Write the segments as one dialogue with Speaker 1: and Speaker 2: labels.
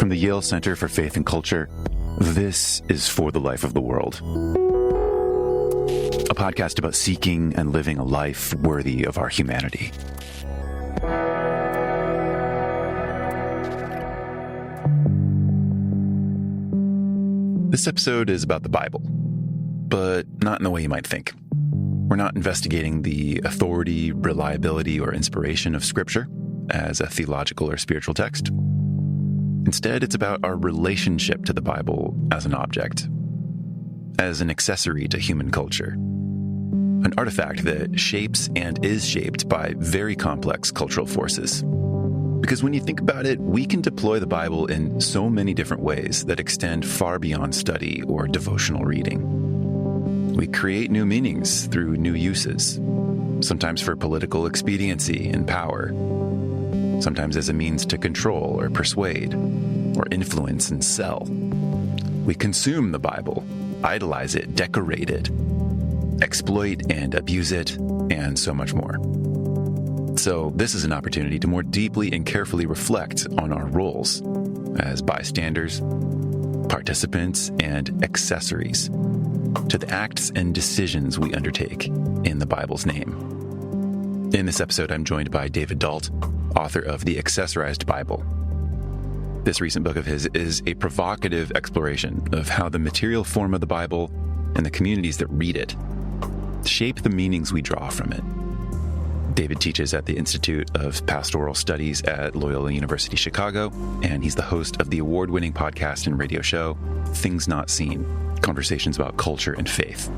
Speaker 1: From the Yale Center for Faith and Culture, this is For the Life of the World, a podcast about seeking and living a life worthy of our humanity. This episode is about the Bible, but not in the way you might think. We're not investigating the authority, reliability, or inspiration of Scripture as a theological or spiritual text. Instead, it's about our relationship to the Bible as an object, as an accessory to human culture, an artifact that shapes and is shaped by very complex cultural forces. Because when you think about it, we can deploy the Bible in so many different ways that extend far beyond study or devotional reading. We create new meanings through new uses, sometimes for political expediency and power, sometimes as a means to control or persuade, or influence and sell. We consume the Bible, idolize it, decorate it, exploit and abuse it, and so much more. So this is an opportunity to more deeply and carefully reflect on our roles as bystanders, participants, and accessories to the acts and decisions we undertake in the Bible's name. In this episode, I'm joined by David Dault, author of the Accessorized Bible. This recent book of his is a provocative exploration of how the material form of the Bible and the communities that read it shape the meanings we draw from it. David teaches at the Institute of Pastoral Studies at Loyola University Chicago, and he's the host of the award-winning podcast and radio show, Things Not Seen, Conversations about Culture and Faith.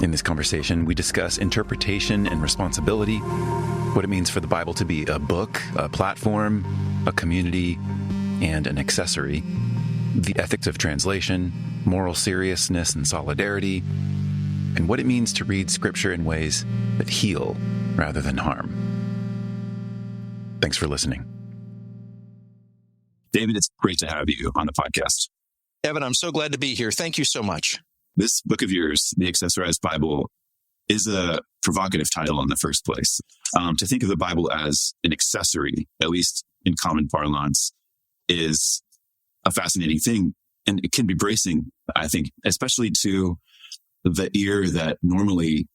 Speaker 1: In this conversation, we discuss interpretation and responsibility, what it means for the Bible to be a book, a platform, a community, and an accessory, the ethics of translation, moral seriousness and solidarity, and what it means to read Scripture in ways that heal rather than harm. Thanks for listening.
Speaker 2: David, it's great to have you on the podcast.
Speaker 3: Evan, I'm so glad to be here. Thank you so much.
Speaker 2: This book of yours, the Accessorized Bible, is a provocative title in the first place. To think of the Bible as an accessory, at least in common parlance, is a fascinating thing. And it can be bracing, I think, especially to the ear that normally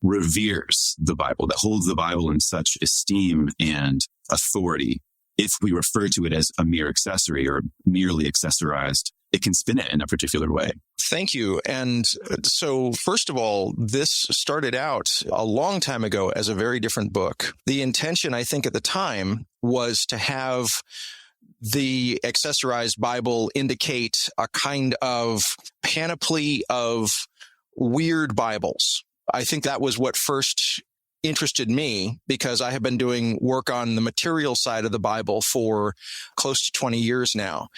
Speaker 2: reveres the Bible, that holds the Bible in such esteem and authority. If we refer to it as a mere accessory or merely accessorized, it can spin it in a particular way.
Speaker 3: Thank you. And so, first of all, this started out a long time ago as a very different book. The intention, I think, at the time was to have the Accessorized Bible indicate a kind of panoply of weird Bibles. I think that was what first interested me, because I have been doing work on the material side of the Bible for close to 20 years now.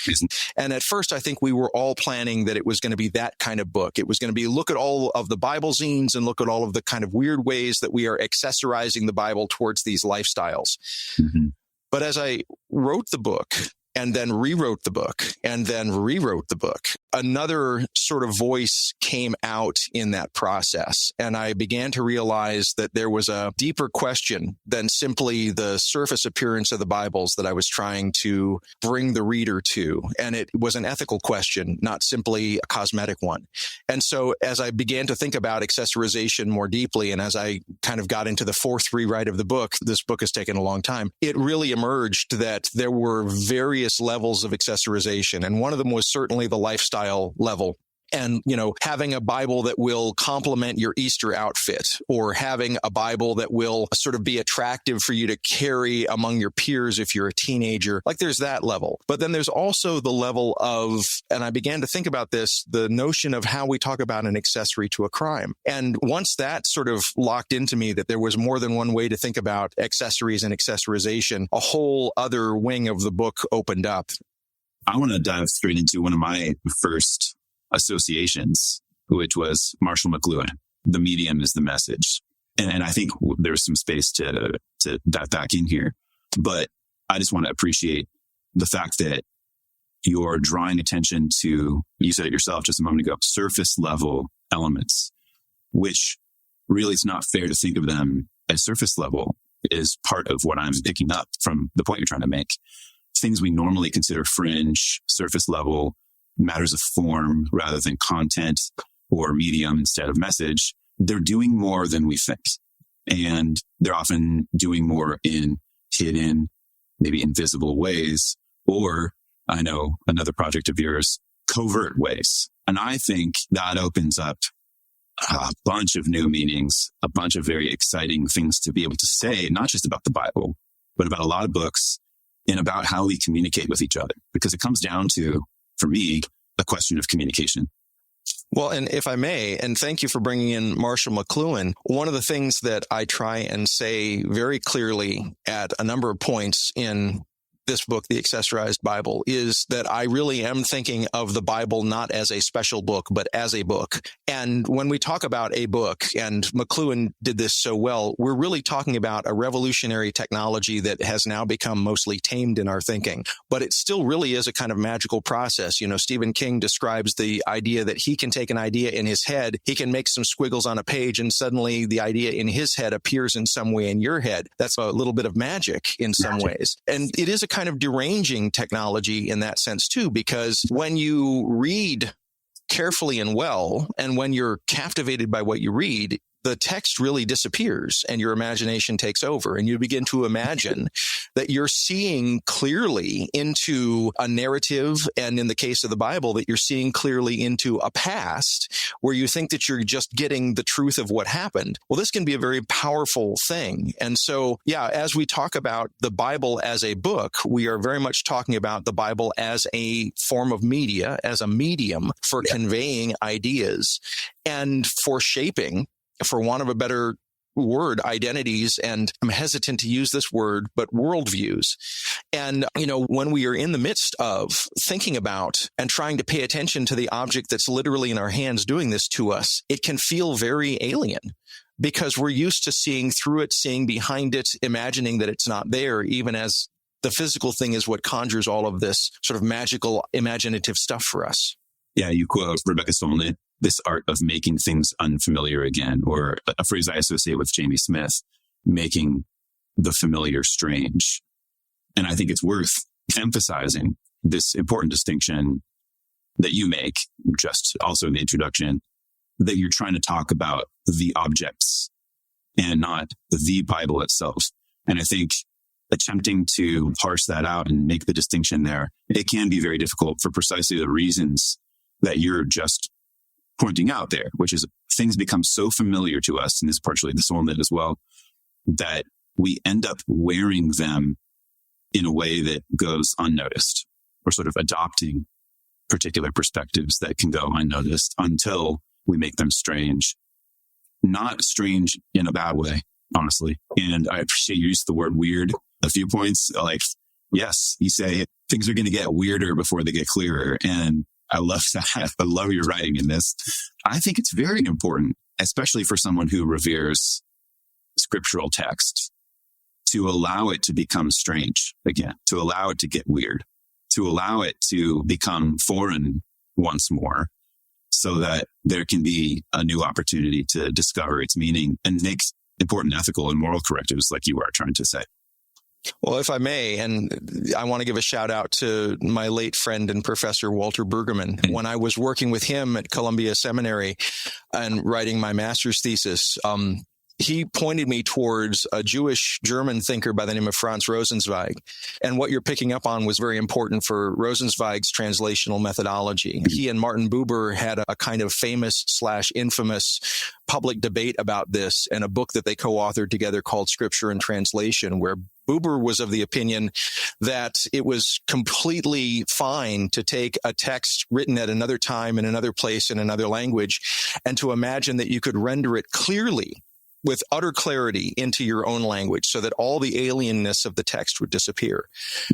Speaker 3: And at first, I think we were all planning that it was going to be that kind of book. It was going to be look at all of the Bible zines and look at all of the kind of weird ways that we are accessorizing the Bible towards these lifestyles. Mm-hmm. But as I wrote the book, and then rewrote the book, and then rewrote the book, another sort of voice came out in that process. And I began to realize that there was a deeper question than simply the surface appearance of the Bibles that I was trying to bring the reader to. And it was an ethical question, not simply a cosmetic one. And so as I began to think about accessorization more deeply, and as I kind of got into the fourth rewrite of the book, this book has taken a long time, it really emerged that there were various levels of accessorization. And one of them was certainly the lifestyle level. And, having a Bible that will complement your Easter outfit, or having a Bible that will sort of be attractive for you to carry among your peers if you're a teenager, like there's that level. But then there's also the level of, and I began to think about this, the notion of how we talk about an accessory to a crime. And once that sort of locked into me that there was more than one way to think about accessories and accessorization, a whole other wing of the book opened up.
Speaker 2: I want to dive straight into one of my first associations, which was Marshall McLuhan. The medium is the message. And I think there's some space to dive back in here. But I just want to appreciate the fact that you're drawing attention to, you said it yourself just a moment ago, surface level elements, which really it's not fair to think of them as surface level, is part of what I'm picking up from the point you're trying to make. things we normally consider fringe, surface level, matters of form rather than content, or medium instead of message, they're doing more than we think. And they're often doing more in hidden, maybe invisible ways, or I know another project of yours, covert ways. And I think that opens up a bunch of new meanings, a bunch of very exciting things to be able to say, not just about the Bible, but about a lot of books and about how we communicate with each other. Because it comes down to, for me, a question of communication.
Speaker 3: Well, and if I may, and thank you for bringing in Marshall McLuhan, one of the things that I try and say very clearly at a number of points in this book, The Accessorized Bible, is that I really am thinking of the Bible not as a special book, but as a book. And when we talk about a book, and McLuhan did this so well, we're really talking about a revolutionary technology that has now become mostly tamed in our thinking. But it still really is a kind of magical process. You know, Stephen King describes the idea that he can take an idea in his head, he can make some squiggles on a page, and suddenly the idea in his head appears in some way in your head. That's a little bit of magic in some ways. And it is a kind of deranging technology in that sense too, because when you read carefully and well, and when you're captivated by what you read, the text really disappears and your imagination takes over, and you begin to imagine that you're seeing clearly into a narrative, and in the case of the Bible, that you're seeing clearly into a past where you think that you're just getting the truth of what happened. Well, this can be a very powerful thing. And so, yeah, as we talk about the Bible as a book, we are very much talking about the Bible as a form of media, as a medium for conveying ideas and for shaping, for want of a better word, identities, and I'm hesitant to use this word, but worldviews. And, you know, when we are in the midst of thinking about and trying to pay attention to the object that's literally in our hands doing this to us, it can feel very alien because we're used to seeing through it, seeing behind it, imagining that it's not there, even as the physical thing is what conjures all of this sort of magical, imaginative stuff for us.
Speaker 2: Yeah, you quote Rebecca Solnit, this art of making things unfamiliar again, or a phrase I associate with Jamie Smith, making the familiar strange. And I think it's worth emphasizing this important distinction that you make, just also in the introduction, that you're trying to talk about the objects and not the Bible itself. And I think attempting to parse that out and make the distinction there, it can be very difficult for precisely the reasons that you're just pointing out there, which is things become so familiar to us, and this is partially the Solnit as well, that we end up wearing them in a way that goes unnoticed, or sort of adopting particular perspectives that can go unnoticed until we make them strange. Not strange in a bad way, honestly. And I appreciate you used the word weird a few points. Like, yes, you say things are going to get weirder before they get clearer. And I love that. I love your writing in this. I think it's very important, especially for someone who reveres scriptural text, to allow it to become strange again, to allow it to get weird, to allow it to become foreign once more, so that there can be a new opportunity to discover its meaning and make important ethical and moral correctives like you are trying to say.
Speaker 3: Well, if I may, and I want to give a shout out to my late friend and professor, Walter Bergerman. When I was working with him at Columbia Seminary and writing my master's thesis, he pointed me towards a Jewish German thinker by the name of Franz Rosenzweig. And what you're picking up on was very important for Rosenzweig's translational methodology. He and Martin Buber had a kind of famous/infamous public debate about this, and a book that they co-authored together called Scripture and Translation, where Buber was of the opinion that it was completely fine to take a text written at another time in another place in another language and to imagine that you could render it clearly with utter clarity into your own language so that all the alienness of the text would disappear.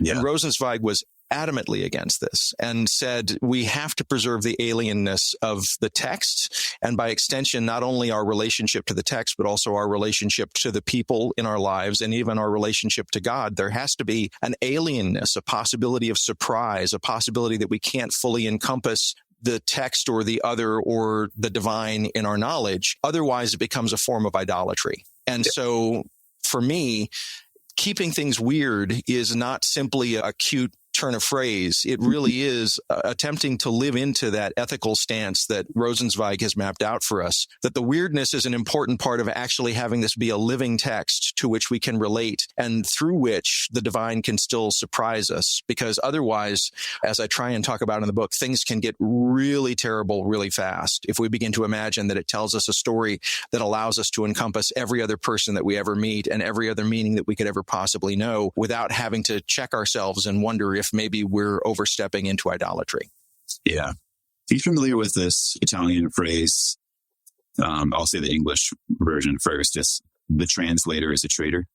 Speaker 3: Yeah. And Rosenzweig was adamantly against this and said, we have to preserve the alienness of the text, and by extension, not only our relationship to the text, but also our relationship to the people in our lives and even our relationship to God. There has to be an alienness, a possibility of surprise, a possibility that we can't fully encompass the text or the other or the divine in our knowledge. Otherwise, it becomes a form of idolatry. And so for me, keeping things weird is not simply a cute turn of phrase. It really is attempting to live into that ethical stance that Rosenzweig has mapped out for us, that the weirdness is an important part of actually having this be a living text to which we can relate and through which the divine can still surprise us. Because otherwise, as I try and talk about in the book, things can get really terrible really fast if we begin to imagine that it tells us a story that allows us to encompass every other person that we ever meet and every other meaning that we could ever possibly know without having to check ourselves and wonder if maybe we're overstepping into idolatry.
Speaker 2: Yeah. Are you familiar with this Italian phrase? I'll say the English version first. It's the translator is a traitor.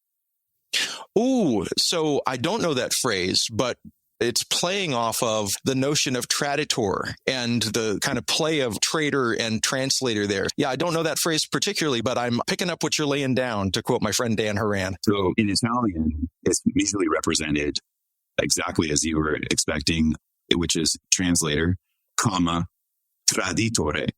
Speaker 3: Ooh, so I don't know that phrase, but it's playing off of the notion of traditor and the kind of play of traitor and translator there. Yeah, I don't know that phrase particularly, but I'm picking up what you're laying down, to quote my friend Dan Horan.
Speaker 2: So in Italian, it's usually represented exactly as you were expecting, which is translator, comma, traditore,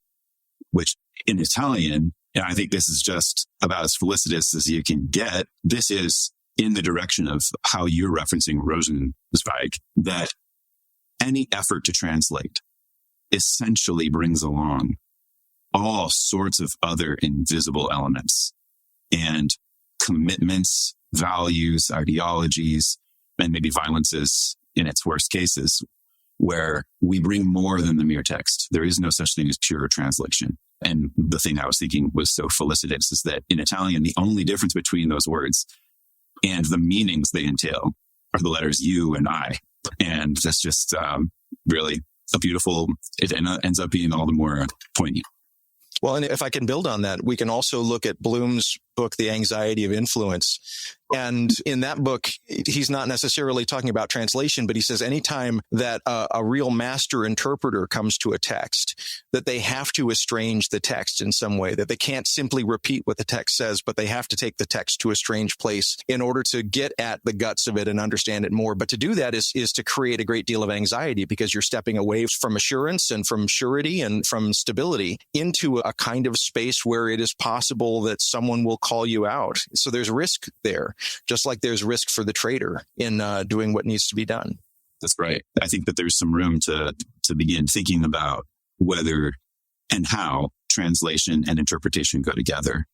Speaker 2: which in Italian, and I think this is just about as felicitous as you can get, this is in the direction of how you're referencing Rosenzweig, that any effort to translate essentially brings along all sorts of other invisible elements and commitments, values, ideologies, and maybe violences in its worst cases, where we bring more than the mere text. There is no such thing as pure translation. And the thing I was thinking was so felicitous is that in Italian, the only difference between those words and the meanings they entail are the letters U and I. And that's just really a beautiful, it ends up being all the more poignant.
Speaker 3: Well, and if I can build on that, we can also look at Bloom's book, The Anxiety of Influence. And in that book, he's not necessarily talking about translation, but he says anytime that a real master interpreter comes to a text, that they have to estrange the text in some way, that they can't simply repeat what the text says, but they have to take the text to a strange place in order to get at the guts of it and understand it more. But to do that is to create a great deal of anxiety, because you're stepping away from assurance and from surety and from stability into a kind of space where it is possible that someone will call you out. So there's risk there, just like there's risk for the traitor in doing what needs to be done.
Speaker 2: That's right. I think that there's some room to begin thinking about whether and how translation and interpretation go together.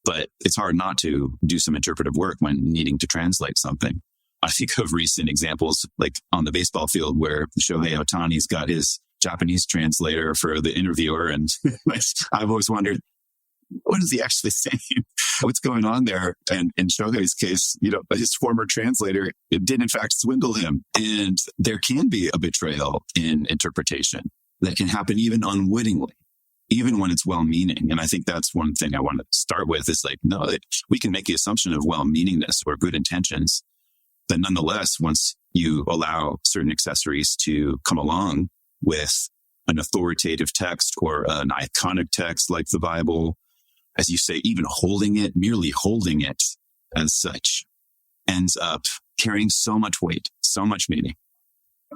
Speaker 2: But it's hard not to do some interpretive work when needing to translate something. I think of recent examples, like on the baseball field, where Shohei Ohtani's got his Japanese translator for the interviewer. And I've always wondered, what is he actually saying? What's going on there? And in Shohei's case, his former translator did in fact swindle him. And there can be a betrayal in interpretation that can happen even unwittingly, even when it's well-meaning. And I think that's one thing I want to start with is no, we can make the assumption of well-meaningness or good intentions. But nonetheless, once you allow certain accessories to come along with an authoritative text or an iconic text like the Bible, as you say, even merely holding it as such, ends up carrying so much weight, so much meaning.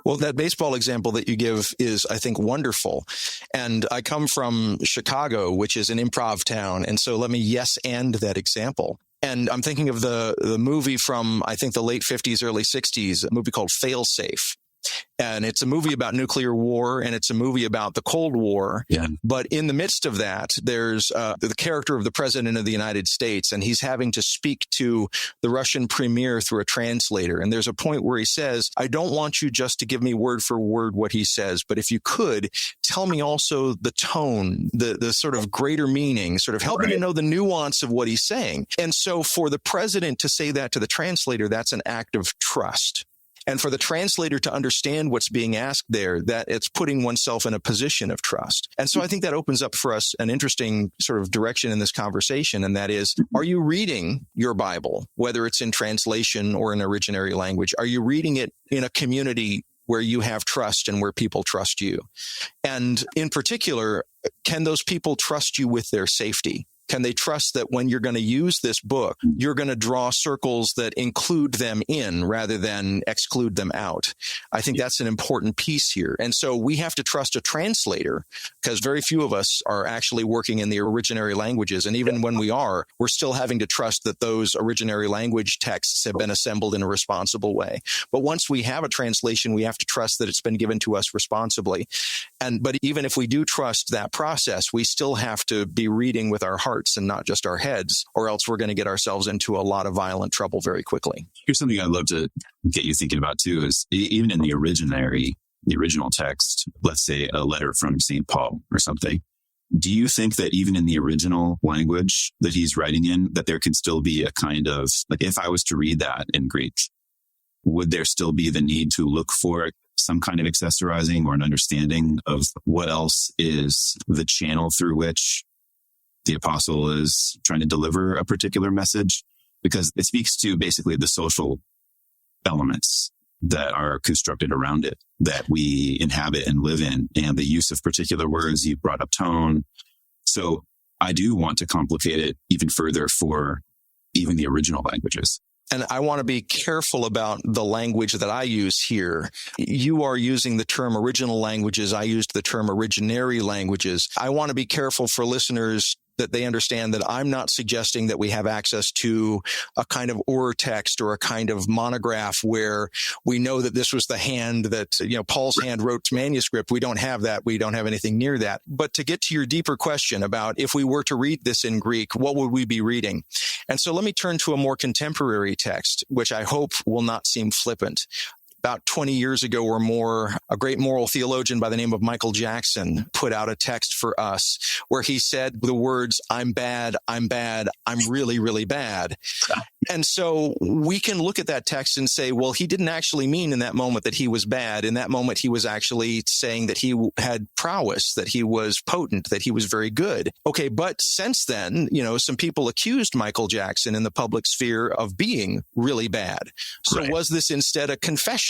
Speaker 3: Well, that baseball example that you give is, I think, wonderful. And I come from Chicago, which is an improv town. And so let me yes and that example. And I'm thinking of the movie from, I think, the late 50s, early 60s, a movie called Failsafe. And it's a movie about nuclear war, and it's a movie about the Cold War.
Speaker 2: Yeah.
Speaker 3: But in the midst of that, there's the character of the president of the United States, and he's having to speak to the Russian premier through a translator. And there's a point where he says, I don't want you just to give me word for word what he says, but if you could, tell me also the tone, the sort of greater meaning, sort of help me to know the nuance of what he's saying. And so for the president to say that to the translator, that's an act of trust. And for the translator to understand what's being asked there, that it's putting oneself in a position of trust. And so I think that opens up for us an interesting sort of direction in this conversation. And that is, are you reading your Bible, whether it's in translation or in originary language? Are you reading it in a community where you have trust and where people trust you? And in particular, can those people trust you with their safety? Can they trust that when you're going to use this book, you're going to draw circles that include them in rather than exclude them out? I think that's an important piece here. And so we have to trust a translator, because very few of us are actually working in the originary languages. And even when we are, we're still having to trust that those originary language texts have been assembled in a responsible way. But once we have a translation, we have to trust that it's been given to us responsibly. But even if we do trust that process, we still have to be reading with our hearts and not just our heads, or else we're going to get ourselves into a lot of violent trouble very quickly.
Speaker 2: Here's something I'd love to get you thinking about too, is even in the original text, let's say a letter from St. Paul or something. Do you think that even in the original language that he's writing in, that there can still be a kind of, like, if I was to read that in Greek, would there still be the need to look for some kind of accessorizing or an understanding of what else is the channel through which the apostle is trying to deliver a particular message? Because it speaks to basically the social elements that are constructed around it, that we inhabit and live in, and the use of particular words. You brought up tone. So I do want to complicate it even further for even the original languages.
Speaker 3: And I want to be careful about the language that I use here. You are using the term original languages. I used the term originary languages. I want to be careful for listeners that they understand that I'm not suggesting that we have access to a kind of ur text or a kind of monograph where we know that this was the hand that, Paul's hand wrote manuscript. We don't have that. We don't have anything near that. But to get to your deeper question about if we were to read this in Greek, what would we be reading? And so let me turn to a more contemporary text, which I hope will not seem flippant. About 20 years ago or more, a great moral theologian by the name of Michael Jackson put out a text for us where he said the words, I'm bad, I'm really, really bad. And so we can look at that text and say, well, he didn't actually mean in that moment that he was bad. In that moment, he was actually saying that he had prowess, that he was potent, that he was very good. Okay, but since then, some people accused Michael Jackson in the public sphere of being really bad. So
Speaker 2: Right.
Speaker 3: Was this instead a confession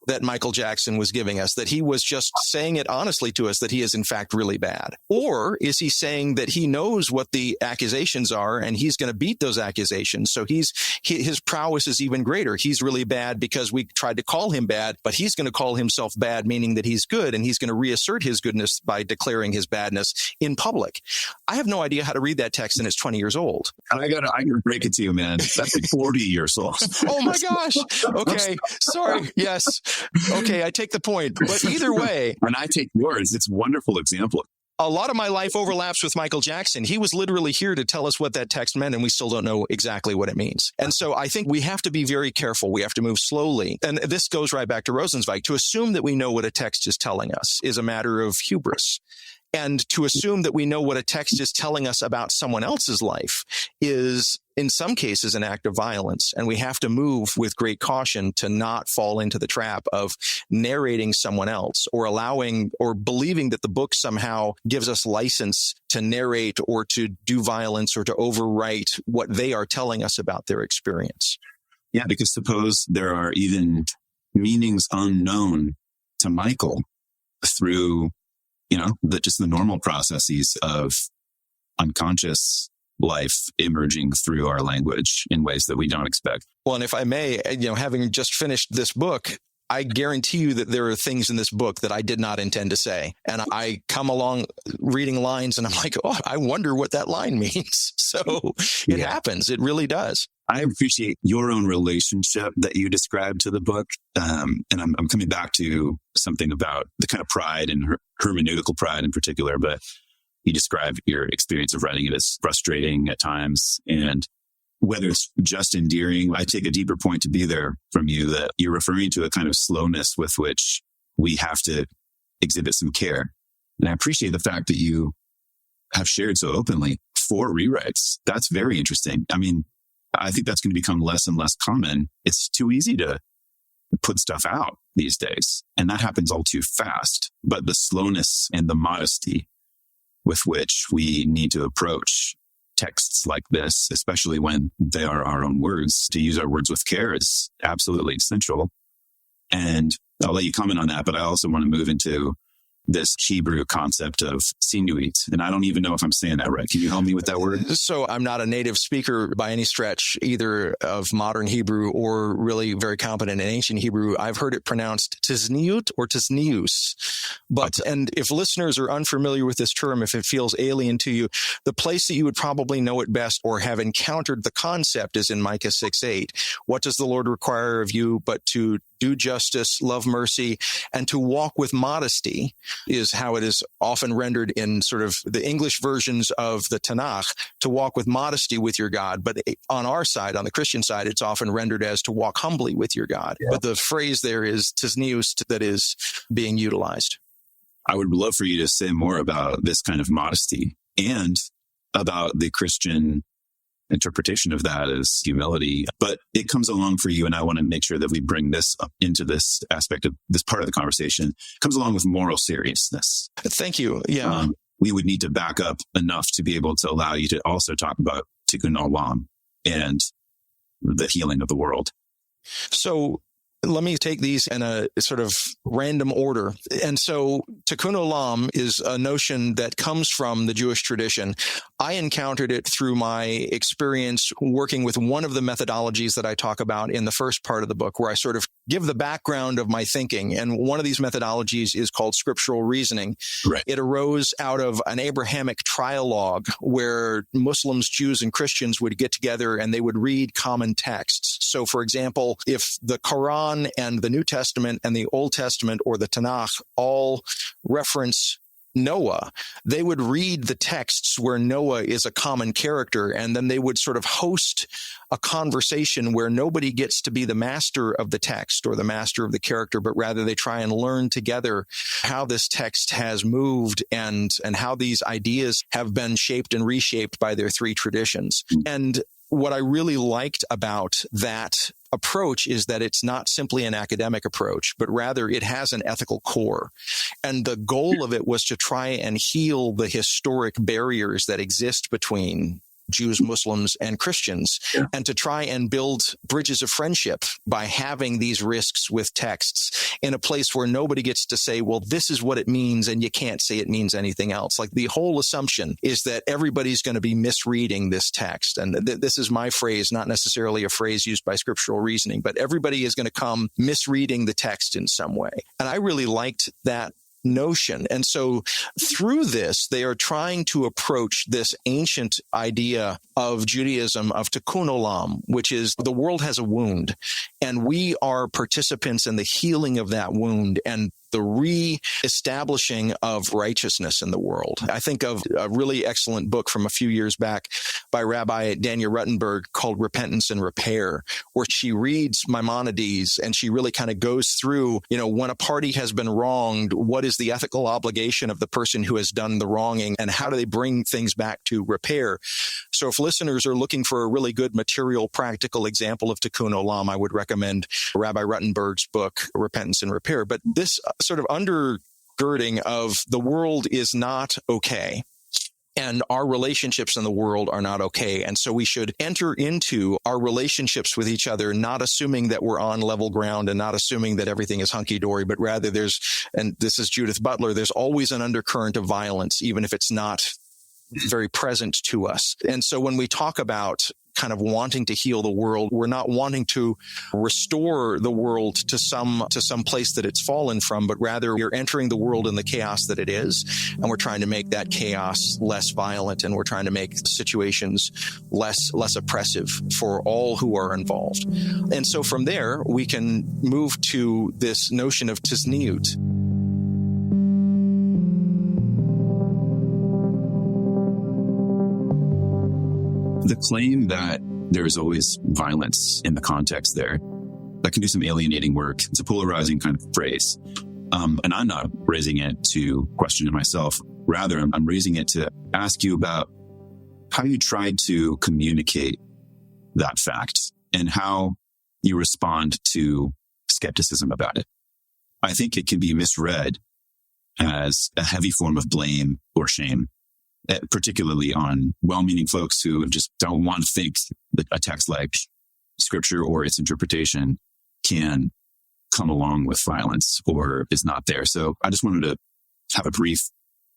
Speaker 3: that Michael Jackson was giving us, that he was just saying it honestly to us, that he is in fact really bad? Or is he saying that he knows what the accusations are and he's going to beat those accusations? So his prowess is even greater. He's really bad because we tried to call him bad, but he's going to call himself bad, meaning that he's good, and he's going to reassert his goodness by declaring his badness in public. I have no idea how to read that text, and it's 20 years old.
Speaker 2: I gotta break it to you, man. That's like 40 years old.
Speaker 3: Oh my gosh. Okay. Sorry. Yes. Okay. I take the point. But either way,
Speaker 2: And I take yours. It's a wonderful example.
Speaker 3: a lot of my life overlaps with Michael Jackson. He was literally here to tell us what that text meant, and we still don't know exactly what it means. And so I think we have to be very careful. We have to move slowly. And this goes right back to Rosenzweig. To assume that we know what a text is telling us is a matter of hubris. And to assume that we know what a text is telling us about someone else's life is, in some cases, an act of violence. And we have to move with great caution to not fall into the trap of narrating someone else or allowing or believing that the book somehow gives us license to narrate or to do violence or to overwrite what they are telling us about their experience.
Speaker 2: Yeah, because suppose there are even meanings unknown to Michael through just the normal processes of unconscious life emerging through our language in ways that we don't expect.
Speaker 3: Well, and if I may, having just finished this book, I guarantee you that there are things in this book that I did not intend to say. And I come along reading lines and I'm like, oh, I wonder what that line means. So it happens. It really does.
Speaker 2: I appreciate your own relationship that you described to the book. And I'm coming back to something about the kind of pride and hermeneutical pride in particular, but you describe your experience of writing it as frustrating at times. And whether it's just endearing, I take a deeper point to be there from you that you're referring to a kind of slowness with which we have to exhibit some care. And I appreciate the fact that you have shared so openly 4 rewrites. That's very interesting. I mean, I think that's going to become less and less common. It's too easy to put stuff out these days, and that happens all too fast. But the slowness and the modesty with which we need to approach texts like this, especially when they are our own words, to use our words with care is absolutely essential. And I'll let you comment on that, but I also want to move into this Hebrew concept of sinuit. And I don't even know if I'm saying that right. Can you help me with that word?
Speaker 3: So I'm not a native speaker by any stretch, either of modern Hebrew or really very competent in ancient Hebrew. I've heard it pronounced tizniut or tiznius. And if listeners are unfamiliar with this term, if it feels alien to you, the place that you would probably know it best or have encountered the concept is in Micah 6:8. What does the Lord require of you but to do justice, love mercy, and to walk with modesty, is how it is often rendered in sort of the English versions of the Tanakh, to walk with modesty with your God. But on our side, on the Christian side, it's often rendered as to walk humbly with your God. Yeah. But the phrase there is tiznius that is being utilized.
Speaker 2: I would love for you to say more about this kind of modesty and about the Christian interpretation of that as humility. But it comes along for you, and I want to make sure that we bring this up into this aspect of this part of the conversation. It comes along with moral seriousness.
Speaker 3: Thank you. Yeah.
Speaker 2: We would need to back up enough to be able to allow you to also talk about tikkun olam and the healing of the world.
Speaker 3: So let me take these in a sort of random order. And so tikkun olam is a notion that comes from the Jewish tradition. I encountered it through my experience working with one of the methodologies that I talk about in the first part of the book, where I sort of give the background of my thinking. And one of these methodologies is called scriptural reasoning.
Speaker 2: Right.
Speaker 3: It arose out of an Abrahamic trialogue where Muslims, Jews, and Christians would get together and they would read common texts. So, for example, if the Quran and the New Testament and the Old Testament or the Tanakh all reference Noah, they would read the texts where Noah is a common character, and then they would sort of host a conversation where nobody gets to be the master of the text or the master of the character, but rather they try and learn together how this text has moved and how these ideas have been shaped and reshaped by their three traditions. And what I really liked about that approach is that it's not simply an academic approach, but rather it has an ethical core. And the goal of it was to try and heal the historic barriers that exist between Jews, Muslims, and Christians, and to try and build bridges of friendship by having these risks with texts in a place where nobody gets to say, well, this is what it means, and you can't say it means anything else. Like, the whole assumption is that everybody's going to be misreading this text. And this is my phrase, not necessarily a phrase used by scriptural reasoning, but everybody is going to come misreading the text in some way. And I really liked that notion. And so through this, they are trying to approach this ancient idea of Judaism, of tikkun olam, which is the world has a wound, and we are participants in the healing of that wound and the re-establishing of righteousness in the world. I think of a really excellent book from a few years back by Rabbi Danya Ruttenberg called Repentance and Repair, where she reads Maimonides and she really kind of goes through, when a party has been wronged, what is the ethical obligation of the person who has done the wronging, and how do they bring things back to repair? So if listeners are looking for a really good material, practical example of tikkun olam, I would recommend Rabbi Ruttenberg's book, Repentance and Repair. But this sort of undergirding of the world is not okay, and our relationships in the world are not okay. And so we should enter into our relationships with each other, not assuming that we're on level ground and not assuming that everything is hunky-dory, but rather and this is Judith Butler, there's always an undercurrent of violence, even if it's not very present to us. And so when we talk about kind of wanting to heal the world, we're not wanting to restore the world to some place that it's fallen from, but rather we're entering the world in the chaos that it is, and we're trying to make that chaos less violent, and we're trying to make situations less oppressive for all who are involved. And so from there, we can move to this notion of tizniut.
Speaker 2: The claim that there is always violence in the context there, that can do some alienating work. It's a polarizing kind of phrase. And I'm not raising it to question it myself. Rather, I'm raising it to ask you about how you tried to communicate that fact and how you respond to skepticism about it. I think it can be misread as a heavy form of blame or shame, particularly on well-meaning folks who just don't want to think that a text like scripture or its interpretation can come along with violence or is not there. So I just wanted to have a brief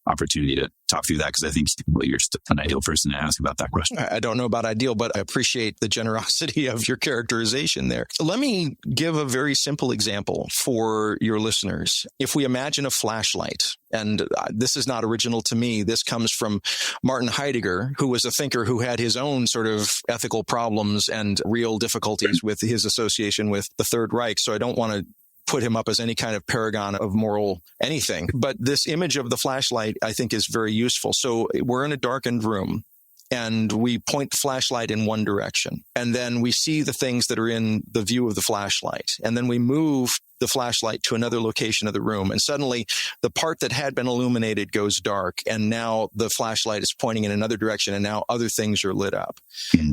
Speaker 2: opportunity to talk through that, because I think you're an ideal person to ask about that question.
Speaker 3: I don't know about ideal, but I appreciate the generosity of your characterization there. Let me give a very simple example for your listeners. If we imagine a flashlight, and this is not original to me, this comes from Martin Heidegger, who was a thinker who had his own sort of ethical problems and real difficulties with his association with the Third Reich. So I don't want to put him up as any kind of paragon of moral anything. But this image of the flashlight, I think, is very useful. So we're in a darkened room, and we point the flashlight in one direction. And then we see the things that are in the view of the flashlight. And then we move the flashlight to another location of the room. And suddenly the part that had been illuminated goes dark. And now the flashlight is pointing in another direction. And now other things are lit up.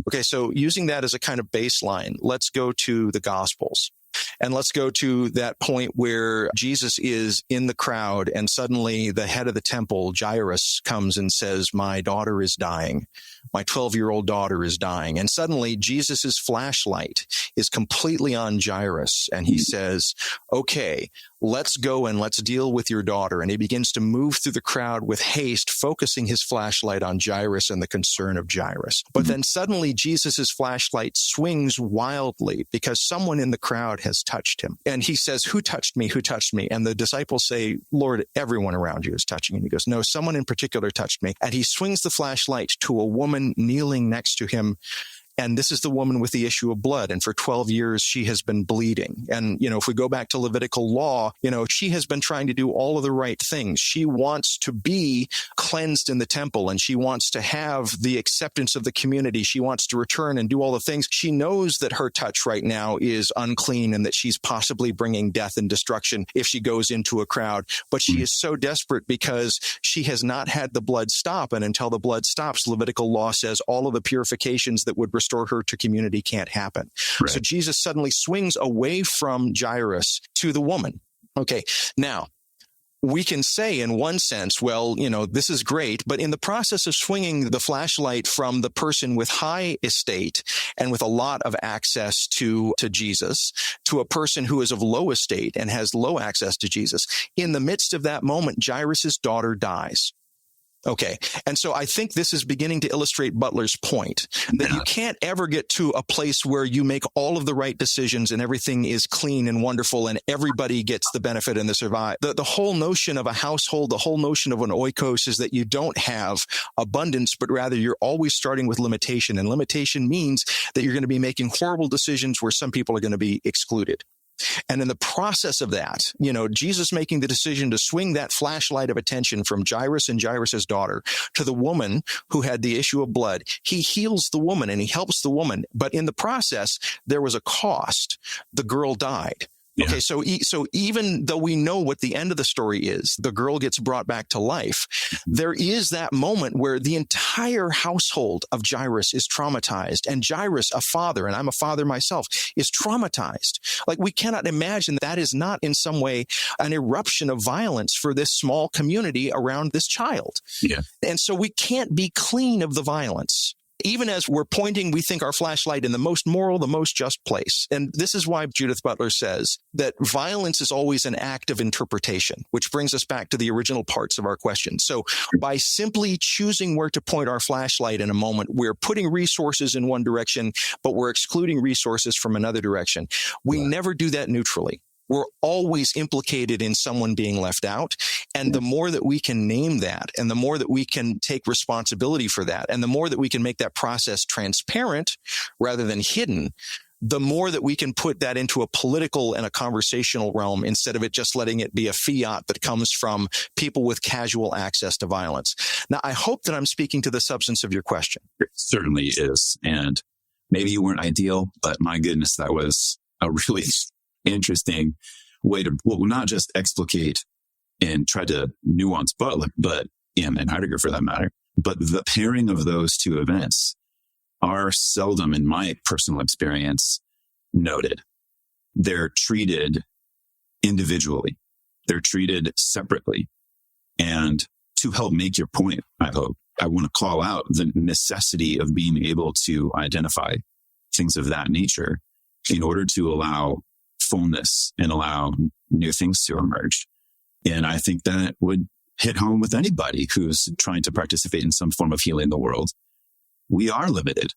Speaker 3: Okay, so using that as a kind of baseline, let's go to the Gospels. And let's go to that point where Jesus is in the crowd, and suddenly the head of the temple, Jairus, comes and says, "My daughter is dying. My 12-year-old daughter is dying." And suddenly Jesus's flashlight is completely on Jairus. And he says, "Okay, let's go and let's deal with your daughter." And he begins to move through the crowd with haste, focusing his flashlight on Jairus and the concern of Jairus. But then suddenly Jesus's flashlight swings wildly because someone in the crowd has touched him. And he says, "Who touched me? Who touched me?" And the disciples say, "Lord, everyone around you is touching him." He goes, "No, someone in particular touched me." And he swings the flashlight to a woman kneeling next to him. And this is the woman with the issue of blood. And for 12 years, she has been bleeding. And, if we go back to Levitical law, she has been trying to do all of the right things. She wants to be cleansed in the temple, and she wants to have the acceptance of the community. She wants to return and do all the things. She knows that her touch right now is unclean and that she's possibly bringing death and destruction if she goes into a crowd. But she is so desperate because she has not had the blood stop. And until the blood stops, Levitical law says all of the purifications that would restore her to community can't happen. Right. So Jesus suddenly swings away from Jairus to the woman. Okay, now, we can say in one sense, well, this is great, but in the process of swinging the flashlight from the person with high estate and with a lot of access to Jesus to a person who is of low estate and has low access to Jesus, in the midst of that moment, Jairus' daughter dies. Okay. And so I think this is beginning to illustrate Butler's point that you can't ever get to a place where you make all of the right decisions and everything is clean and wonderful and everybody gets the benefit and the survive. The whole notion of a household, the whole notion of an oikos is that you don't have abundance, but rather you're always starting with limitation. And limitation means that you're going to be making horrible decisions where some people are going to be excluded. And in the process of that, Jesus making the decision to swing that flashlight of attention from Jairus and Jairus' daughter to the woman who had the issue of blood, he heals the woman and he helps the woman. But in the process, there was a cost. The girl died. Yeah. Okay, so even though we know what the end of the story is, the girl gets brought back to life, there is that moment where the entire household of Jairus is traumatized, and Jairus, a father, and I'm a father myself, is traumatized. Like, we cannot imagine that is not in some way an eruption of violence for this small community around this child. Yeah. And so we can't be clean of the violence. Even as we're pointing, we think, our flashlight in the most moral, the most just place. And this is why Judith Butler says that violence is always an act of interpretation, which brings us back to the original parts of our question. So by simply choosing where to point our flashlight in a moment, we're putting resources in one direction, but we're excluding resources from another direction. We never do that neutrally. We're always implicated in someone being left out. And the more that we can name that, and the more that we can take responsibility for that, and the more that we can make that process transparent rather than hidden, the more that we can put that into a political and a conversational realm instead of it just letting it be a fiat that comes from people with casual access to violence. Now, I hope that I'm speaking to the substance of your question.
Speaker 2: It certainly is. And maybe you weren't ideal, but my goodness, that was a really interesting way to, well, not just explicate and try to nuance Butler, but and Heidegger for that matter, but the pairing of those two events are seldom, in my personal experience, noted. They're treated individually. They're treated separately. And to help make your point, I hope, I want to call out the necessity of being able to identify things of that nature in order to allow fullness and allow new things to emerge. And I think that would hit home with anybody who's trying to participate in some form of healing the world. We are limited.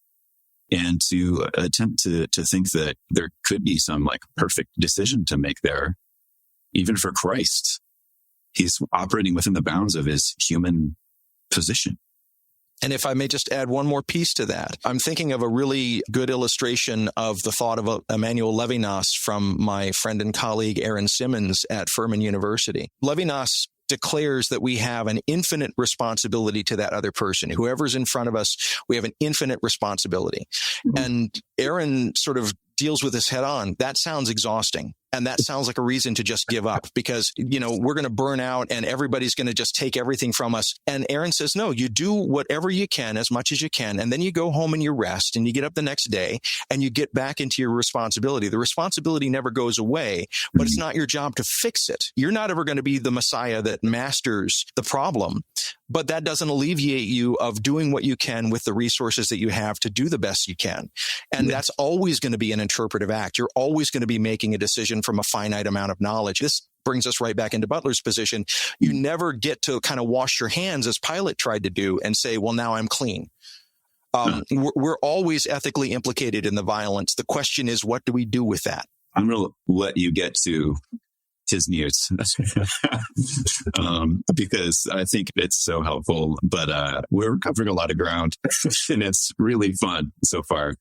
Speaker 2: And to attempt to think that there could be some like perfect decision to make there, even for Christ, he's operating within the bounds of his human position.
Speaker 3: And if I may just add one more piece to that, I'm thinking of a really good illustration of the thought of Emmanuel Levinas from my friend and colleague Aaron Simmons at Furman University. Levinas declares that we have an infinite responsibility to that other person. Whoever's in front of us, we have an infinite responsibility. Mm-hmm. And Aaron sort of deals with this head on. That sounds exhausting. And that sounds like a reason to just give up because, we're going to burn out and everybody's going to just take everything from us. And Aaron says, no, you do whatever you can, as much as you can. And then you go home and you rest and you get up the next day and you get back into your responsibility. The responsibility never goes away, but it's not your job to fix it. You're not ever going to be the Messiah that masters the problem, but that doesn't alleviate you of doing what you can with the resources that you have to do the best you can. And that's always going to be an interpretive act. You're always going to be making a decision from a finite amount of knowledge. This brings us right back into Butler's position. You never get to kind of wash your hands as Pilate tried to do and say, well, now I'm clean. We're always ethically implicated in the violence. The question is, what do we do with that?
Speaker 2: I'm going to let you get to his mutes because I think it's so helpful, but we're covering a lot of ground and it's really fun so far.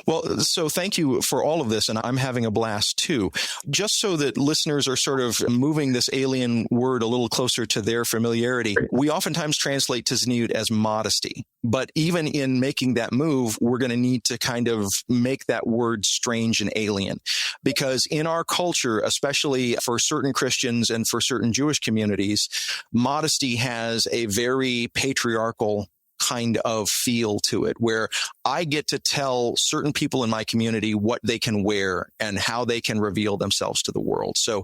Speaker 3: Well, so thank you for all of this, and I'm having a blast too. Just so that listeners are sort of moving this alien word a little closer to their familiarity, we oftentimes translate tzniut as modesty. But even in making that move, we're going to need to kind of make that word strange and alien. Because in our culture, especially for certain Christians and for certain Jewish communities, modesty has a very patriarchal kind of feel to it, where I get to tell certain people in my community what they can wear and how they can reveal themselves to the world. So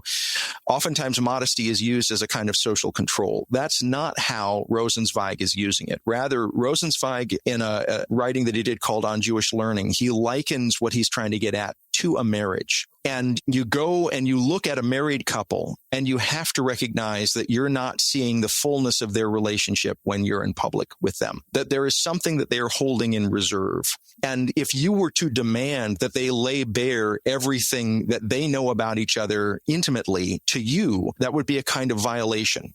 Speaker 3: oftentimes modesty is used as a kind of social control. That's not how Rosenzweig is using it. Rather, Rosenzweig, in a writing that he did called On Jewish Learning, he likens what he's trying to get at to a marriage. And you go and you look at a married couple and you have to recognize that you're not seeing the fullness of their relationship when you're in public with them, that there is something that they are holding in reserve. And if you were to demand that they lay bare everything that they know about each other intimately to you, that would be a kind of violation.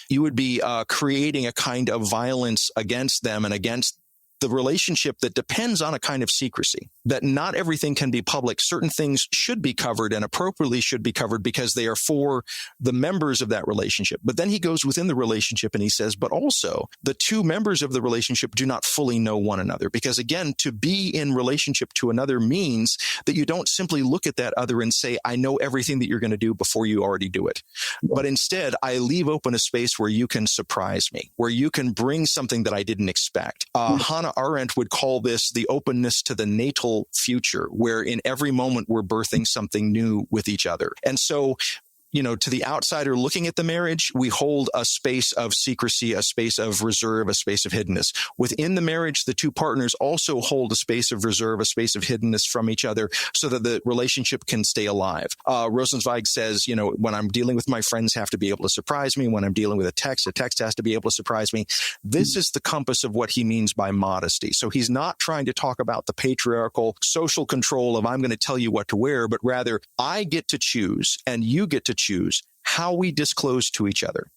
Speaker 3: You would be creating a kind of violence against them and against the relationship that depends on a kind of secrecy, that not everything can be public. Certain things should be covered and appropriately should be covered because they are for the members of that relationship. But then he goes within the relationship and he says, but also the two members of the relationship do not fully know one another. Because again, to be in relationship to another means that you don't simply look at that other and say, I know everything that you're going to do before you already do it. But instead, I leave open a space where you can surprise me, where you can bring something that I didn't expect. Hannah Arendt would call this the openness to the natal future, where in every moment we're birthing something new with each other. And so, to the outsider looking at the marriage, we hold a space of secrecy, a space of reserve, a space of hiddenness. Within the marriage, the two partners also hold a space of reserve, a space of hiddenness from each other so that the relationship can stay alive. Rosenzweig says, when I'm dealing with my friends, have to be able to surprise me. When I'm dealing with a text has to be able to surprise me. This is the compass of what he means by modesty. So he's not trying to talk about the patriarchal social control of I'm going to tell you what to wear, but rather I get to choose and you get to choose how we disclose to each other.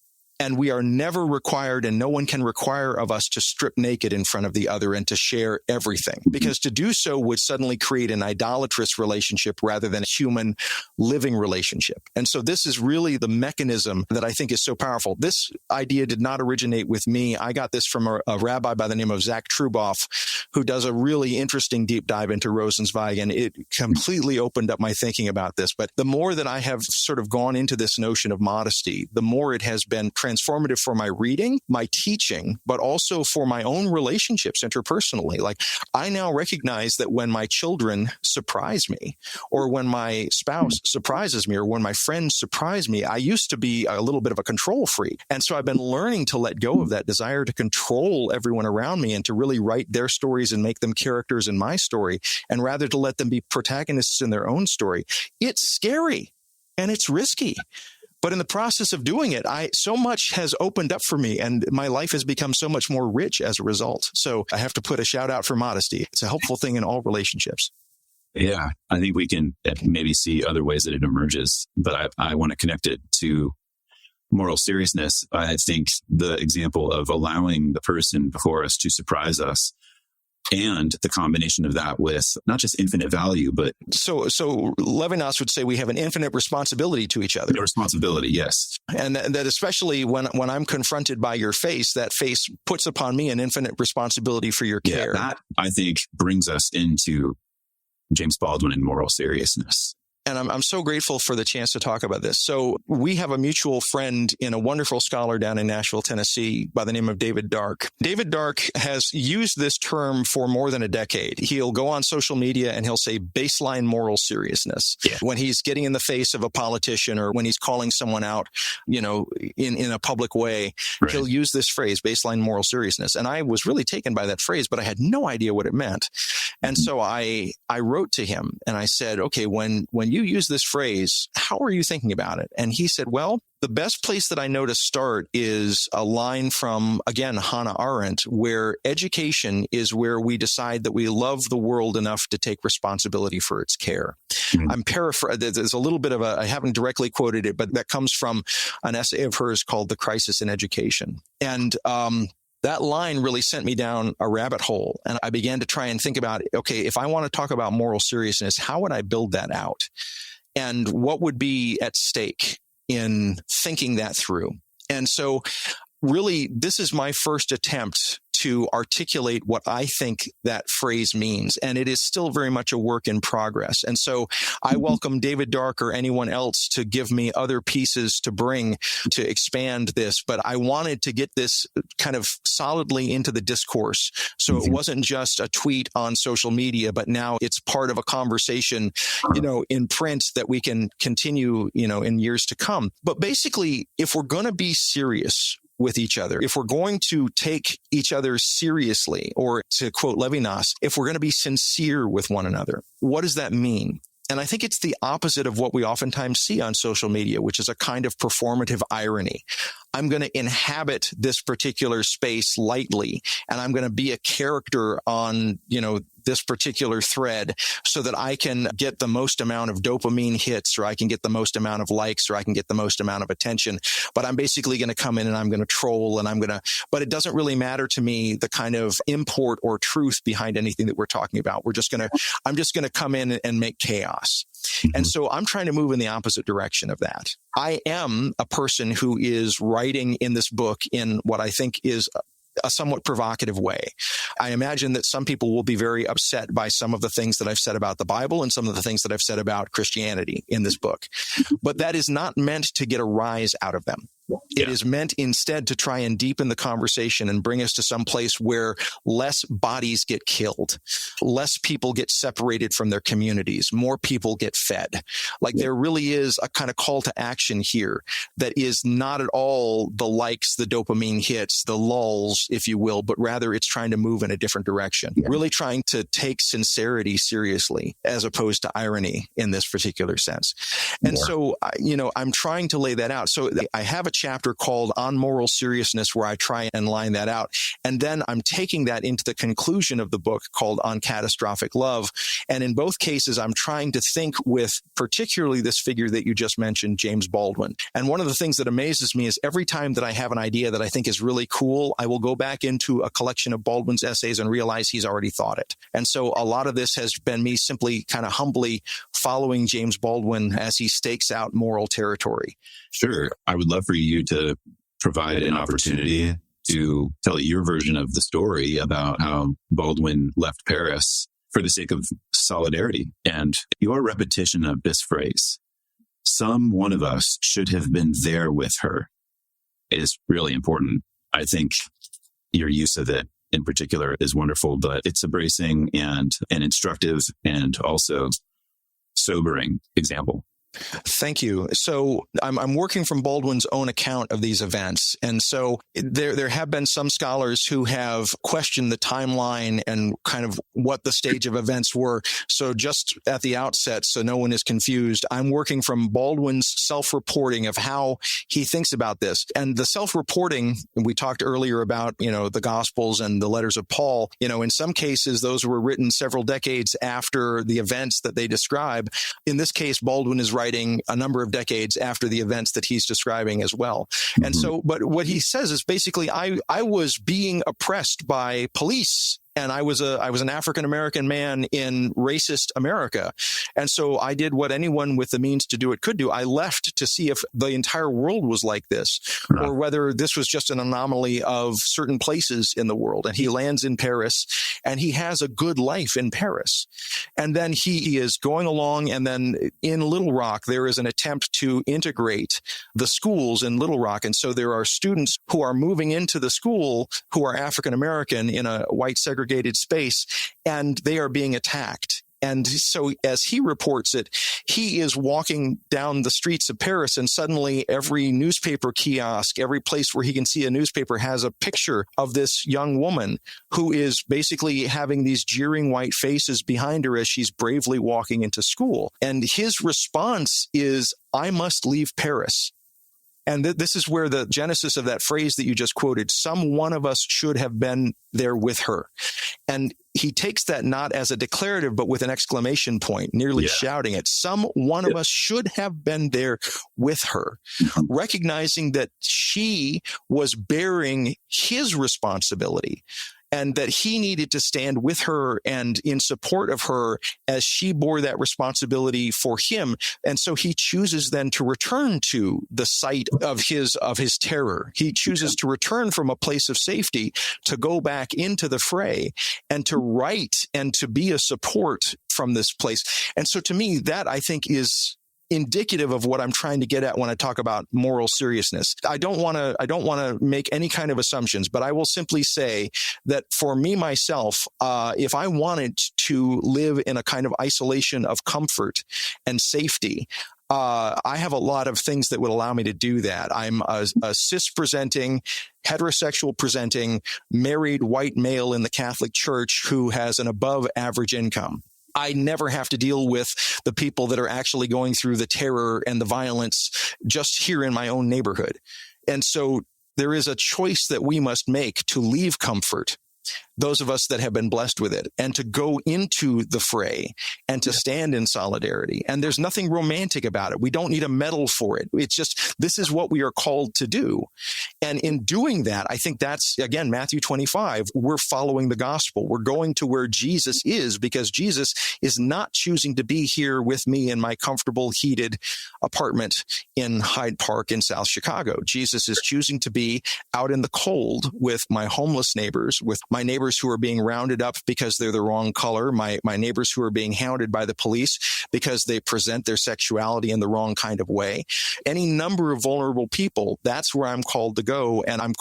Speaker 3: And we are never required, and no one can require of us to strip naked in front of the other and to share everything, because to do so would suddenly create an idolatrous relationship rather than a human living relationship. And so this is really the mechanism that I think is so powerful. This idea did not originate with me. I got this from a rabbi by the name of Zach Truboff, who does a really interesting deep dive into Rosenzweig, and it completely opened up my thinking about this. But the more that I have sort of gone into this notion of modesty, the more it has been transformative for my reading, my teaching, but also for my own relationships interpersonally. Like, I now recognize that when my children surprise me, or when my spouse surprises me, or when my friends surprise me, I used to be a little bit of a control freak. And so I've been learning to let go of that desire to control everyone around me and to really write their stories and make them characters in my story, and rather to let them be protagonists in their own story. It's scary and it's risky. But in the process of doing it, so much has opened up for me, and my life has become so much more rich as a result. So I have to put a shout out for modesty. It's a helpful thing in all relationships.
Speaker 2: Yeah, I think we can maybe see other ways that it emerges, but I want to connect it to moral seriousness. I think the example of allowing the person before us to surprise us, and the combination of that with not just infinite value, but...
Speaker 3: So Levinas would say we have an infinite responsibility to each other.
Speaker 2: Responsibility, yes.
Speaker 3: And that especially when I'm confronted by your face, that face puts upon me an infinite responsibility for your care.
Speaker 2: Yeah, that, I think, brings us into James Baldwin and moral seriousness.
Speaker 3: And I'm so grateful for the chance to talk about this. So we have a mutual friend in a wonderful scholar down in Nashville, Tennessee, by the name of David Dault. David Dault has used this term for more than a decade. He'll go on social media and he'll say baseline moral seriousness. Yeah. When he's getting in the face of a politician or when he's calling someone out, in a public way, right, he'll use this phrase, baseline moral seriousness. And I was really taken by that phrase, but I had no idea what it meant. And so I wrote to him and I said, okay, when you use this phrase, how are you thinking about it? And he said, well, the best place that I know to start is a line from, again, Hannah Arendt, where education is where we decide that we love the world enough to take responsibility for its care. Mm-hmm. I'm paraphrasing. There's a little bit of I haven't directly quoted it, but that comes from an essay of hers called The Crisis in Education. And that line really sent me down a rabbit hole. And I began to try and think about, okay, if I want to talk about moral seriousness, how would I build that out? And what would be at stake in thinking that through? And so really, this is my first attempt to articulate what I think that phrase means. And it is still very much a work in progress. And so I welcome David Dault or anyone else to give me other pieces to bring to expand this. But I wanted to get this kind of solidly into the discourse. So it wasn't just a tweet on social media, but now it's part of a conversation, in print that we can continue, in years to come. But basically, if we're going to be serious with each other, if we're going to take each other seriously, or to quote Levinas, if we're going to be sincere with one another, what does that mean? And I think it's the opposite of what we oftentimes see on social media, which is a kind of performative irony. I'm going to inhabit this particular space lightly, and I'm going to be a character on, this particular thread so that I can get the most amount of dopamine hits, or I can get the most amount of likes, or I can get the most amount of attention. But I'm basically going to come in and I'm going to troll but it doesn't really matter to me the kind of import or truth behind anything that we're talking about. I'm just going to come in and make chaos. And so I'm trying to move in the opposite direction of that. I am a person who is writing in this book in what I think is a somewhat provocative way. I imagine that some people will be very upset by some of the things that I've said about the Bible and some of the things that I've said about Christianity in this book. But that is not meant to get a rise out of them. It is meant instead to try and deepen the conversation and bring us to some place where less bodies get killed, less people get separated from their communities, more people get fed. Like there really is a kind of call to action here that is not at all the likes, the dopamine hits, the lulls, if you will, but rather it's trying to move in a different direction, really trying to take sincerity seriously as opposed to irony in this particular sense. And so, I'm trying to lay that out. So I have a chapter called On Moral Seriousness where I try and line that out. And then I'm taking that into the conclusion of the book called On Catastrophic Love. And in both cases, I'm trying to think with particularly this figure that you just mentioned, James Baldwin. And one of the things that amazes me is every time that I have an idea that I think is really cool, I will go back into a collection of Baldwin's essays and realize he's already thought it. And so a lot of this has been me simply kind of humbly following James Baldwin as he stakes out moral territory.
Speaker 2: Sure. I would love for you to provide an opportunity to tell your version of the story about how Baldwin left Paris for the sake of solidarity. And your repetition of this phrase, some one of us should have been there with her, is really important. I think your use of it in particular is wonderful, but it's a bracing and an instructive and also sobering example
Speaker 3: Thank you. So I'm working from Baldwin's own account of these events. And so there have been some scholars who have questioned the timeline and kind of what the stage of events were. So just at the outset, so no one is confused, I'm working from Baldwin's self-reporting of how he thinks about this. And the self-reporting, we talked earlier about, the Gospels and the letters of Paul, in some cases, those were written several decades after the events that they describe. In this case, Baldwin is writing a number of decades after the events that he's describing as well. Mm-hmm. And so, but what he says is basically, I was being oppressed by police. And I was an African-American man in racist America. And so I did what anyone with the means to do it could do. I left to see if the entire world was like this, or whether this was just an anomaly of certain places in the world. And he lands in Paris, and he has a good life in Paris. And then he is going along, and then in Little Rock, there is an attempt to integrate the schools in Little Rock. And so there are students who are moving into the school who are African-American in a white segregated space, and they are being attacked. And so as he reports it, he is walking down the streets of Paris, and suddenly every newspaper kiosk, every place where he can see a newspaper has a picture of this young woman who is basically having these jeering white faces behind her as she's bravely walking into school. And his response is, "I must leave Paris." And this is where the genesis of that phrase that you just quoted, some one of us should have been there with her. And he takes that not as a declarative, but with an exclamation point, nearly shouting it. Some one of us should have been there with her, recognizing that she was bearing his responsibility, and that he needed to stand with her and in support of her as she bore that responsibility for him. And so he chooses then to return to the site of his terror. He chooses to return from a place of safety to go back into the fray and to write and to be a support from this place. And so to me, that I think is indicative of what I'm trying to get at when I talk about moral seriousness. I don't want to make any kind of assumptions, but I will simply say that for me, myself, if I wanted to live in a kind of isolation of comfort and safety, I have a lot of things that would allow me to do that. I'm a cis-presenting, heterosexual-presenting, married white male in the Catholic Church who has an above-average income. I never have to deal with the people that are actually going through the terror and the violence just here in my own neighborhood. And so there is a choice that we must make to leave comfort, those of us that have been blessed with it, and to go into the fray and to stand in solidarity. And there's nothing romantic about it. We don't need a medal for it. It's just, this is what we are called to do. And in doing that, I think that's, again, Matthew 25, we're following the gospel. We're going to where Jesus is, because Jesus is not choosing to be here with me in my comfortable, heated apartment in Hyde Park in South Chicago. Jesus is choosing to be out in the cold with my homeless neighbors, with my neighbors who are being rounded up because they're the wrong color, my neighbors who are being hounded by the police because they present their sexuality in the wrong kind of way. Any number of vulnerable people, that's where I'm called to go, and I'm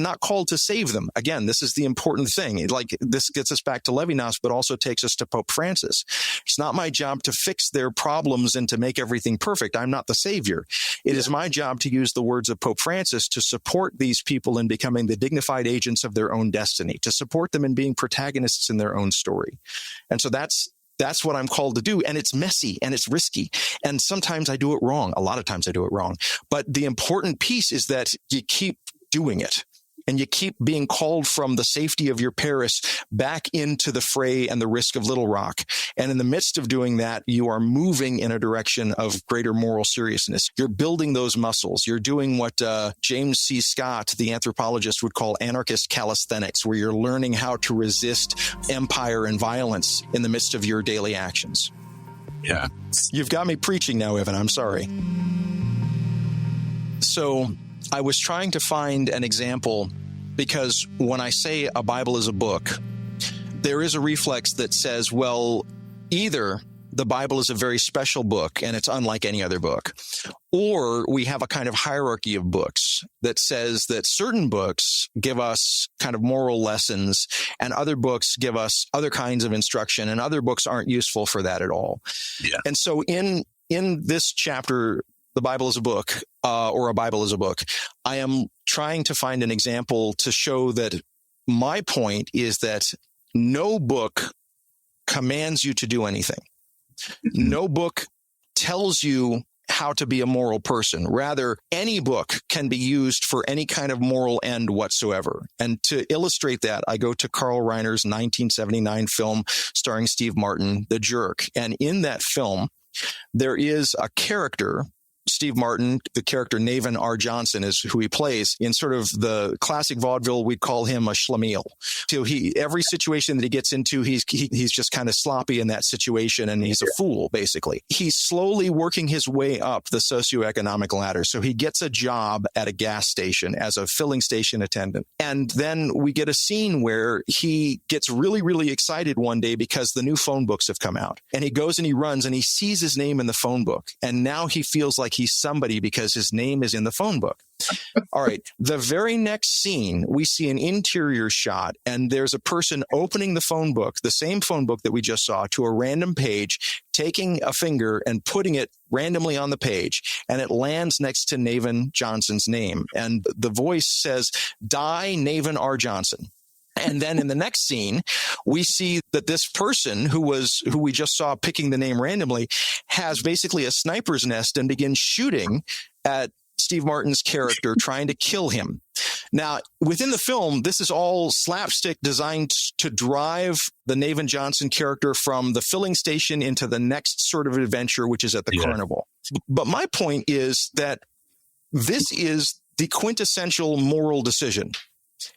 Speaker 3: not called to save them. Again, this is the important thing. Like, this gets us back to Levinas, but also takes us to Pope Francis. It's not my job to fix their problems and to make everything perfect. I'm not the savior. It is my job to use the words of Pope Francis to support these people in becoming the dignified agents of their own destiny, to support them in being protagonists in their own story. And so that's what I'm called to do. And it's messy and it's risky. And sometimes I do it wrong. A lot of times I do it wrong. But the important piece is that you keep doing it. And you keep being called from the safety of your Paris back into the fray and the risk of Little Rock. And in the midst of doing that, you are moving in a direction of greater moral seriousness. You're building those muscles. You're doing what James C. Scott, the anthropologist, would call anarchist calisthenics, where you're learning how to resist empire and violence in the midst of your daily actions.
Speaker 2: Yeah.
Speaker 3: You've got me preaching now, Evan. I'm sorry. So I was trying to find an example, because when I say a Bible is a book, there is a reflex that says, well, either the Bible is a very special book and it's unlike any other book. Or we have a kind of hierarchy of books that says that certain books give us kind of moral lessons and other books give us other kinds of instruction and other books aren't useful for that at all.
Speaker 2: Yeah.
Speaker 3: And so in this chapter, the Bible is a book, or a Bible is a book, I am trying to find an example to show that my point is that no book commands you to do anything. No book tells you how to be a moral person. Rather, any book can be used for any kind of moral end whatsoever. And to illustrate that, I go to Carl Reiner's 1979 film starring Steve Martin, The Jerk. And in that film, there is a character, Steve Martin, the character Navin R. Johnson is who he plays. In sort of the classic vaudeville, we'd call him a schlemiel. So every situation that he gets into, he's just kind of sloppy in that situation, and he's a fool, basically. He's slowly working his way up the socioeconomic ladder. So he gets a job at a gas station as a filling station attendant. And then we get a scene where he gets really, really excited one day because the new phone books have come out. And he goes and he runs and he sees his name in the phone book. And now he feels like he's somebody because his name is in the phone book. All right. The very next scene, we see an interior shot, and there's a person opening the phone book, the same phone book that we just saw, to a random page, taking a finger and putting it randomly on the page, and it lands next to Navin Johnson's name. And the voice says, "Die, Navin R. Johnson." And then in the next scene, we see that this person who we just saw picking the name randomly has basically a sniper's nest and begins shooting at Steve Martin's character, trying to kill him. Now, within the film, this is all slapstick designed to drive the Navin Johnson character from the filling station into the next sort of adventure, which is at the carnival. But my point is that this is the quintessential moral decision.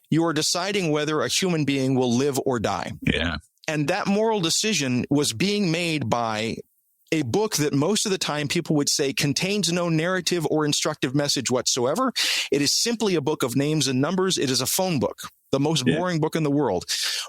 Speaker 3: You are deciding whether a human being will live or die.
Speaker 2: Yeah.
Speaker 3: And that moral decision was being made by a book that most of the time people would say contains no narrative or instructive message whatsoever. It is simply a book of names and numbers. It is a phone book, the most boring book in the world.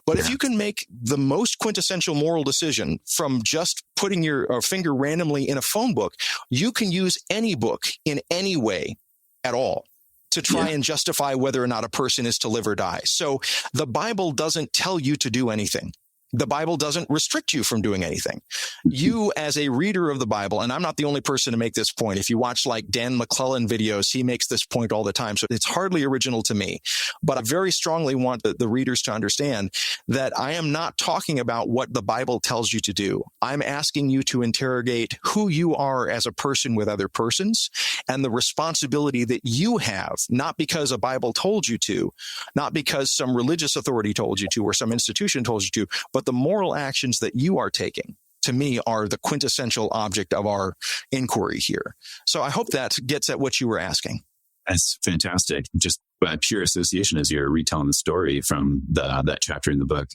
Speaker 3: But if you can make the most quintessential moral decision from just putting your finger randomly in a phone book, you can use any book in any way at all to try and justify whether or not a person is to live or die. So the Bible doesn't tell you to do anything. The Bible doesn't restrict you from doing anything. You, as a reader of the Bible, and I'm not the only person to make this point. If you watch like Dan McClellan videos, he makes this point all the time. So it's hardly original to me. But I very strongly want the readers to understand that I am not talking about what the Bible tells you to do. I'm asking you to interrogate who you are as a person with other persons and the responsibility that you have, not because a Bible told you to, not because some religious authority told you to or some institution told you to, but the moral actions that you are taking, to me, are the quintessential object of our inquiry here. So I hope that gets at what you were asking.
Speaker 2: That's fantastic. Just by pure association as you're retelling the story from that chapter in the book.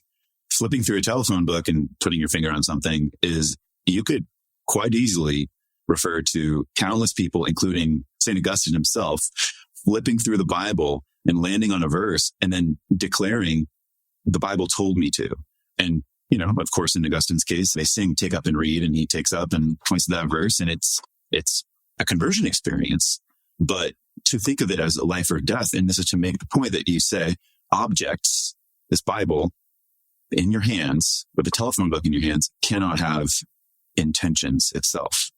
Speaker 2: Flipping through a telephone book and putting your finger on something you could quite easily refer to countless people, including St. Augustine himself, flipping through the Bible and landing on a verse and then declaring, the Bible told me to. And, of course, in Augustine's case, they sing, take up and read, and he takes up and points to that verse, and it's a conversion experience. But to think of it as a life or death, and this is to make the point that you say, objects, this Bible in your hands, with a telephone book in your hands, cannot have intentions itself.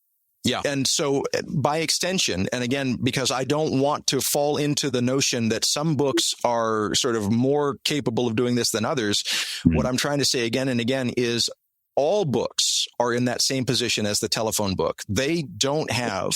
Speaker 3: Yeah. And so by extension, and again, because I don't want to fall into the notion that some books are sort of more capable of doing this than others, what I'm trying to say again and again is all books are in that same position as the telephone book. They don't have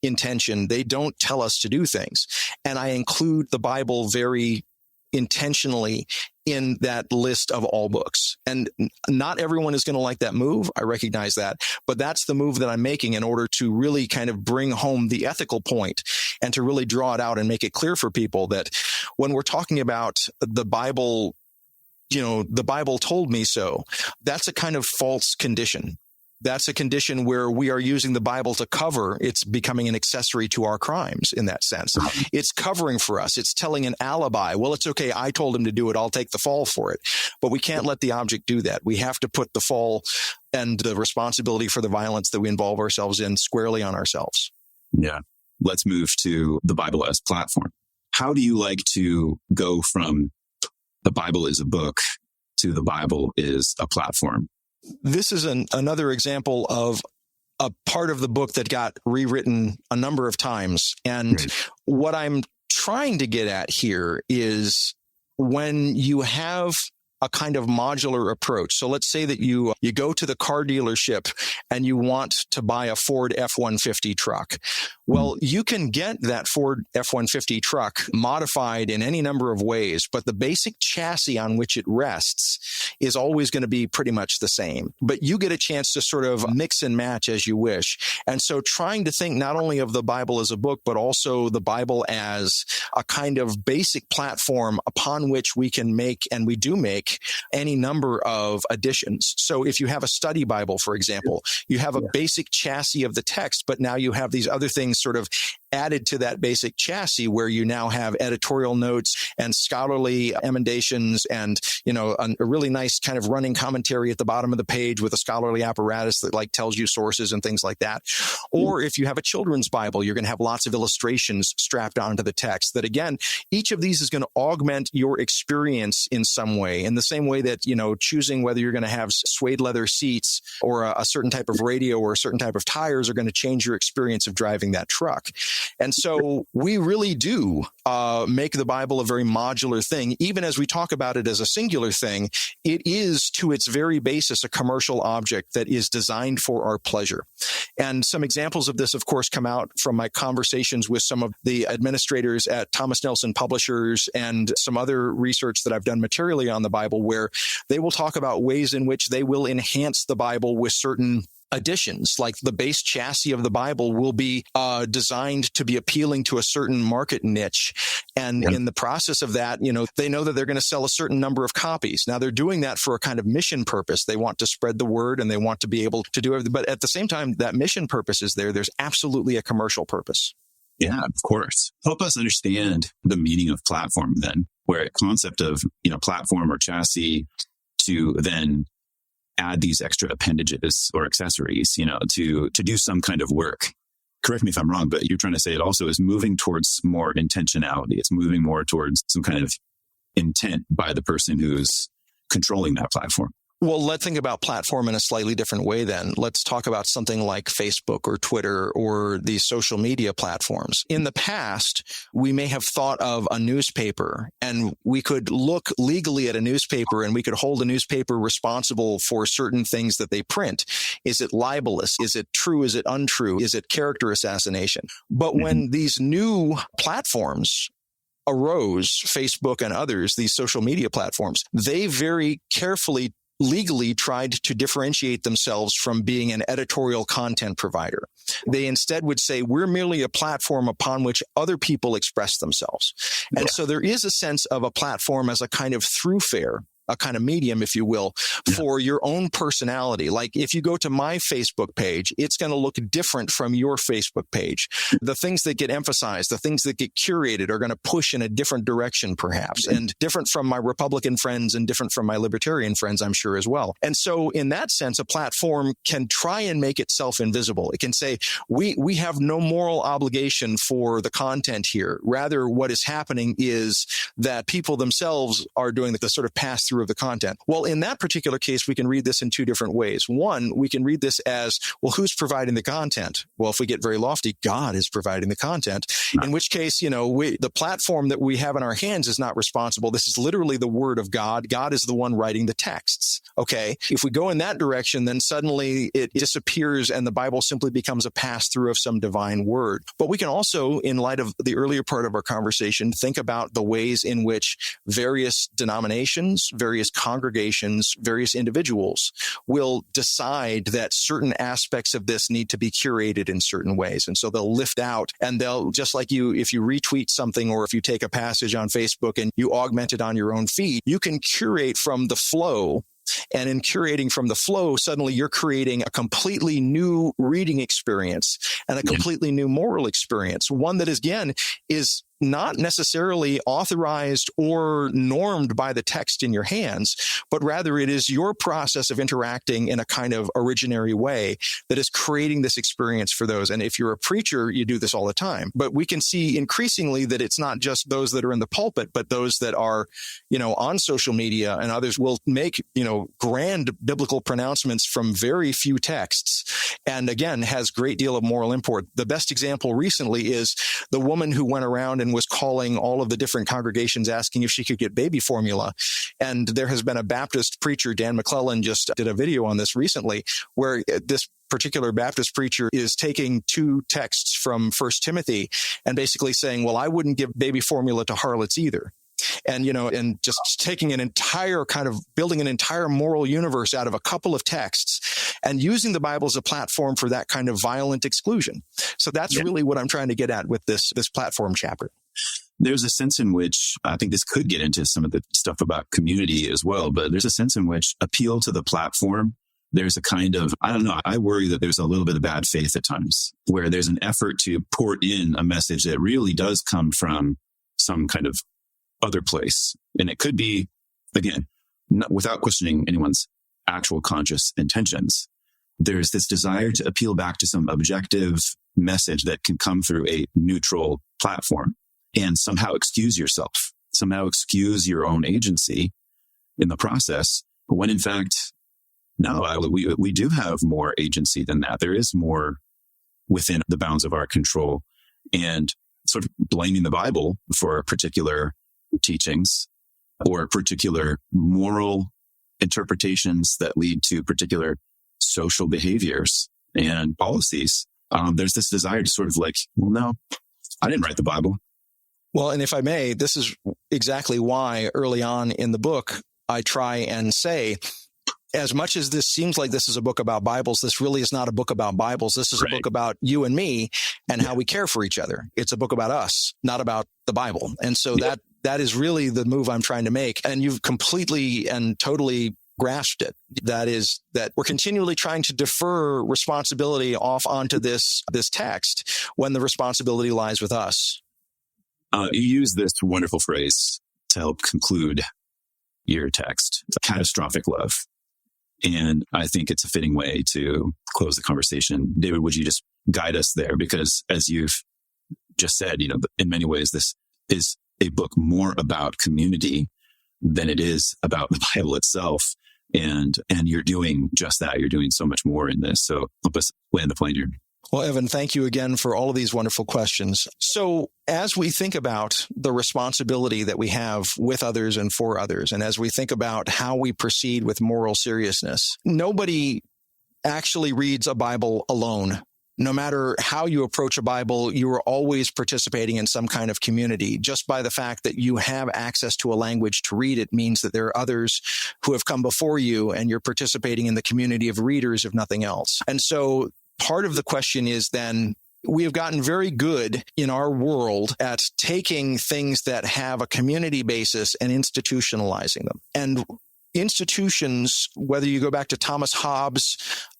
Speaker 3: intention. They don't tell us to do things. And I include the Bible very intentionally in that list of all books. And not everyone is going to like that move. I recognize that. But that's the move that I'm making in order to really kind of bring home the ethical point and to really draw it out and make it clear for people that when we're talking about the Bible, the Bible told me so, that's a kind of false condition. that's a condition where we are using the Bible to cover. It's becoming an accessory to our crimes in that sense. It's covering for us. It's telling an alibi. Well, it's okay. I told him to do it. I'll take the fall for it. But we can't let the object do that. We have to put the fall and the responsibility for the violence that we involve ourselves in squarely on ourselves.
Speaker 2: Yeah. Let's move to the Bible as platform. How do you like to go from the Bible is a book to the Bible is a platform?
Speaker 3: This is another example of a part of the book that got rewritten a number of times. And what I'm trying to get at here is when you have a kind of modular approach. So let's say that you go to the car dealership and you want to buy a Ford F-150 truck. Well, you can get that Ford F-150 truck modified in any number of ways, but the basic chassis on which it rests is always going to be pretty much the same. But you get a chance to sort of mix and match as you wish. And so trying to think not only of the Bible as a book, but also the Bible as a kind of basic platform upon which we can make, and we do make, any number of additions. So if you have a study Bible, for example, you have a basic chassis of the text, but now you have these other things sort of added to that basic chassis where you now have editorial notes and scholarly emendations and, a really nice kind of running commentary at the bottom of the page with a scholarly apparatus that like tells you sources and things like that. Or if you have a children's Bible, you're going to have lots of illustrations strapped onto the text that, again, each of these is going to augment your experience in some way, in the same way that, choosing whether you're going to have suede leather seats or a certain type of radio or a certain type of tires are going to change your experience of driving that truck. And so we really do make the Bible a very modular thing. Even as we talk about it as a singular thing, it is to its very basis a commercial object that is designed for our pleasure. And some examples of this, of course, come out from my conversations with some of the administrators at Thomas Nelson Publishers and some other research that I've done materially on the Bible, where they will talk about ways in which they will enhance the Bible with certain additions. Like the base chassis of the Bible will be designed to be appealing to a certain market niche. And in the process of that, they know that they're going to sell a certain number of copies. Now they're doing that for a kind of mission purpose. They want to spread the word and they want to be able to do everything. But at the same time, that mission purpose is there. There's absolutely a commercial purpose.
Speaker 2: Yeah, of course. Help us understand the meaning of platform then, where a concept of, platform or chassis to then add these extra appendages or accessories, to do some kind of work. Correct me if I'm wrong, but you're trying to say it also is moving towards more intentionality. It's moving more towards some kind of intent by the person who's controlling that platform.
Speaker 3: Well, let's think about platform in a slightly different way then. Let's talk about something like Facebook or Twitter or these social media platforms. In the past, we may have thought of a newspaper and we could look legally at a newspaper and we could hold a newspaper responsible for certain things that they print. Is it libelous? Is it true? Is it untrue? Is it character assassination? But when these new platforms arose, Facebook and others, these social media platforms, they very carefully legally tried to differentiate themselves from being an editorial content provider. They instead would say, we're merely a platform upon which other people express themselves. And so there is a sense of a platform as a kind of thoroughfare, a kind of medium, if you will, for your own personality. Like if you go to my Facebook page, it's going to look different from your Facebook page. The things that get emphasized, the things that get curated are going to push in a different direction, perhaps, and different from my Republican friends and different from my Libertarian friends, I'm sure, as well. And so in that sense, a platform can try and make itself invisible. It can say, we have no moral obligation for the content here. Rather, what is happening is that people themselves are doing the sort of pass-through of the content. Well, in that particular case, we can read this in two different ways. One, we can read this as, well, who's providing the content? Well, if we get very lofty, God is providing the content, in which case, the platform that we have in our hands is not responsible. This is literally the word of God. God is the one writing the texts. Okay. If we go in that direction, then suddenly it disappears and the Bible simply becomes a pass-through of some divine word. But we can also, in light of the earlier part of our conversation, think about the ways in which various denominations, various congregations, various individuals will decide that certain aspects of this need to be curated in certain ways. And so they'll lift out and they'll, just like if you retweet something or if you take a passage on Facebook and you augment it on your own feed, you can curate from the flow And in curating from the flow, suddenly you're creating a completely new reading experience and a completely new moral experience. One that, again, is not necessarily authorized or normed by the text in your hands, but rather it is your process of interacting in a kind of originary way that is creating this experience for those. And if you're a preacher, you do this all the time. But we can see increasingly that it's not just those that are in the pulpit, but those that are, on social media, and others will make, grand biblical pronouncements from very few texts. And again, has great deal of moral import. The best example recently is the woman who went around and was calling all of the different congregations asking if she could get baby formula. And there has been a Baptist preacher, Dan McClellan, just did a video on this recently, where this particular Baptist preacher is taking two texts from 1 Timothy and basically saying, well, I wouldn't give baby formula to harlots either. And, and just taking an entire kind of building an entire moral universe out of a couple of texts and using the Bible as a platform for that kind of violent exclusion. So that's really what I'm trying to get at with this platform chapter.
Speaker 2: There's a sense in which, I think this could get into some of the stuff about community as well, but there's a sense in which appeal to the platform, there's a kind of, I worry that there's a little bit of bad faith at times, where there's an effort to pour in a message that really does come from some kind of other place. And it could be, again, not, without questioning anyone's actual conscious intentions, there's this desire to appeal back to some objective message that can come through a neutral platform and somehow excuse yourself, somehow excuse your own agency in the process, when in fact, no, we do have more agency than that. There is more within the bounds of our control. And sort of blaming the Bible for particular teachings or particular moral interpretations that lead to particular social behaviors and policies. There's this desire to sort of like, well, no, I didn't write the Bible.
Speaker 3: Well, and if I may, this is exactly why early on in the book, I try and say, as much as this seems like this is a book about Bibles, this really is not a book about Bibles. This is a book about you and me and how we care for each other. It's a book about us, not about the Bible. And so that is really the move I'm trying to make. And you've completely and totally grasped it. That is that we're continually trying to defer responsibility off onto this text when the responsibility lies with us.
Speaker 2: You use this wonderful phrase to help conclude your text, catastrophic love. And I think it's a fitting way to close the conversation. David, would you just guide us there? Because as you've just said, in many ways, this is a book more about community than it is about the Bible itself. And you're doing just that. You're doing so much more in this. So help us land the plane here.
Speaker 3: Well, Evan, thank you again for all of these wonderful questions. So as we think about the responsibility that we have with others and for others, and as we think about how we proceed with moral seriousness, nobody actually reads a Bible alone. No matter how you approach a Bible, you are always participating in some kind of community. Just by the fact that you have access to a language to read it means that there are others who have come before you, and you're participating in the community of readers, if nothing else. And so part of the question is then, we have gotten very good in our world at taking things that have a community basis and institutionalizing them. And institutions, whether you go back to Thomas Hobbes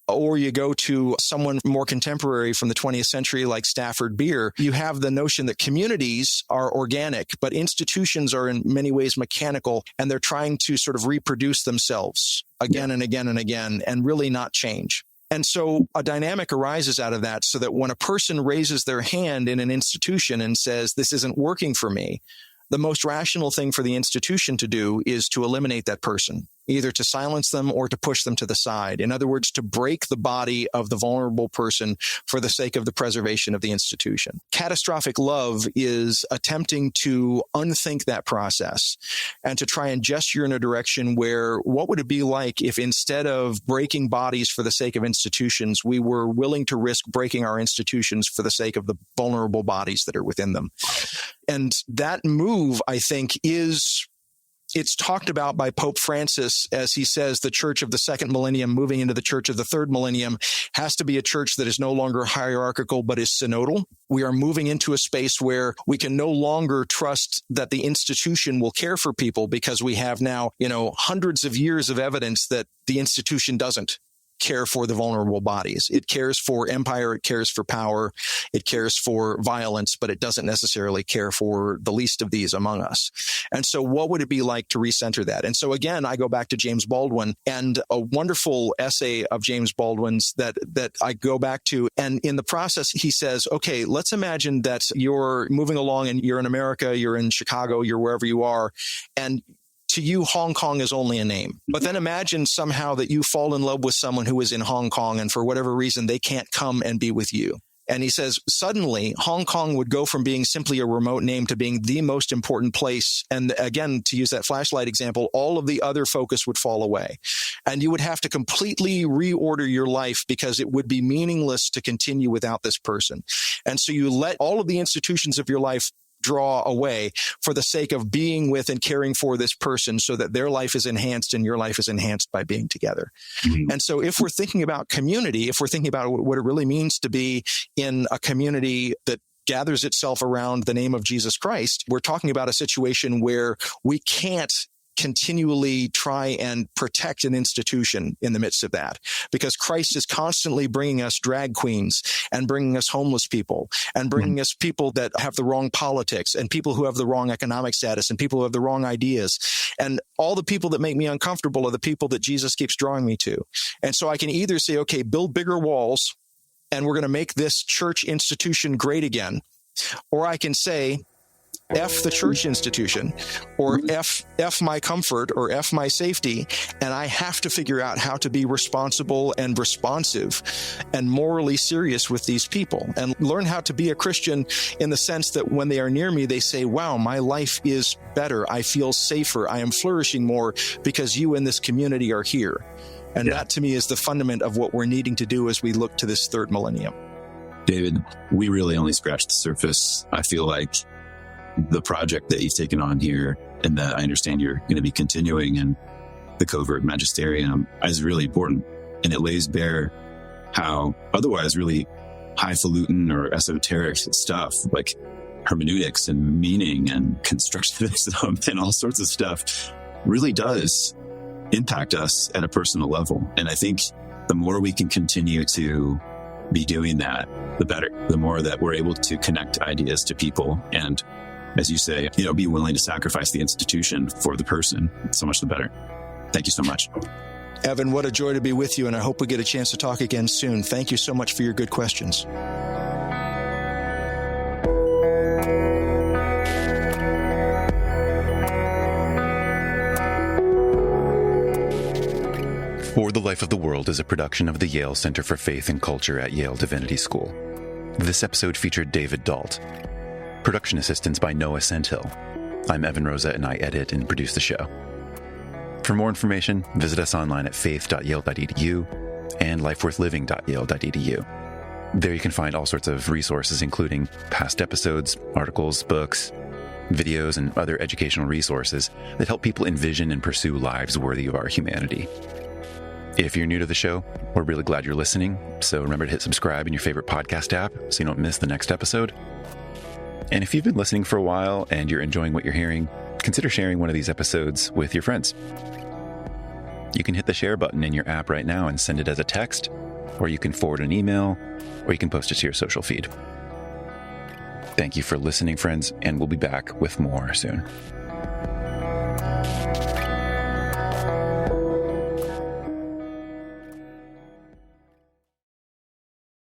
Speaker 3: or you go to someone more contemporary from the 20th century like Stafford Beer, you have the notion that communities are organic, but institutions are in many ways mechanical, and they're trying to sort of reproduce themselves again and again and again and really not change. And so a dynamic arises out of that, so that when a person raises their hand in an institution and says, this isn't working for me, the most rational thing for the institution to do is to eliminate that person, either to silence them or to push them to the side. In other words, to break the body of the vulnerable person for the sake of the preservation of the institution. Catastrophic love is attempting to unthink that process and to try and gesture in a direction where, what would it be like if instead of breaking bodies for the sake of institutions, we were willing to risk breaking our institutions for the sake of the vulnerable bodies that are within them? And that move, I think, is it's talked about by Pope Francis as he says the church of the second millennium moving into the church of the third millennium has to be a church that is no longer hierarchical but is synodal. We are moving into a space where we can no longer trust that the institution will care for people because we have now, hundreds of years of evidence that the institution doesn't care for the vulnerable bodies. It cares for empire, it cares for power, it cares for violence, but it doesn't necessarily care for the least of these among us. And so what would it be like to recenter that? And so again, I go back to James Baldwin and a wonderful essay of James Baldwin's that I go back to. And in the process, he says, okay, let's imagine that you're moving along and you're in America, you're in Chicago, you're wherever you are, and to you, Hong Kong is only a name. But then imagine somehow that you fall in love with someone who is in Hong Kong and for whatever reason, they can't come and be with you. And he says, suddenly, Hong Kong would go from being simply a remote name to being the most important place. And again, to use that flashlight example, all of the other focus would fall away. And you would have to completely reorder your life because it would be meaningless to continue without this person. And so you let all of the institutions of your life draw away for the sake of being with and caring for this person so that their life is enhanced and your life is enhanced by being together. Mm-hmm. And so if we're thinking about community, if we're thinking about what it really means to be in a community that gathers itself around the name of Jesus Christ, we're talking about a situation where we can't continually try and protect an institution in the midst of that, because Christ is constantly bringing us drag queens and bringing us homeless people and bringing us people that have the wrong politics and people who have the wrong economic status and people who have the wrong ideas. And all the people that make me uncomfortable are the people that Jesus keeps drawing me to. And so I can either say, okay, build bigger walls and we're going to make this church institution great again, or I can say, F the church institution, or F my comfort, or F my safety, and I have to figure out how to be responsible and responsive and morally serious with these people and learn how to be a Christian in the sense that when they are near me, they say, wow, my life is better. I feel safer. I am flourishing more because you and this community are here. And that to me is the fundament of what we're needing to do as we look to this third millennium.
Speaker 2: David, we really only scratched the surface. I feel like the project that you've taken on here and that I understand you're going to be continuing in the covert magisterium is really important. And it lays bare how otherwise really highfalutin or esoteric stuff like hermeneutics and meaning and constructivism and all sorts of stuff really does impact us at a personal level. And I think the more we can continue to be doing that, the better. The more that we're able to connect ideas to people and, as you say, be willing to sacrifice the institution for the person. So much the better. Thank you so much.
Speaker 3: Evan, what a joy to be with you, and I hope we get a chance to talk again soon. Thank you so much for your good questions.
Speaker 1: For the Life of the World is a production of the Yale Center for Faith and Culture at Yale Divinity School. This episode featured David Dault. Production assistance by Noah Senthill. I'm Evan Rosa, and I edit and produce the show. For more information, visit us online at faith.yale.edu and lifeworthliving.yale.edu. There you can find all sorts of resources, including past episodes, articles, books, videos, and other educational resources that help people envision and pursue lives worthy of our humanity. If you're new to the show, we're really glad you're listening, so remember to hit subscribe in your favorite podcast app so you don't miss the next episode. And if you've been listening for a while and you're enjoying what you're hearing, consider sharing one of these episodes with your friends. You can hit the share button in your app right now and send it as a text, or you can forward an email, or you can post it to your social feed. Thank you for listening, friends, and we'll be back with more soon.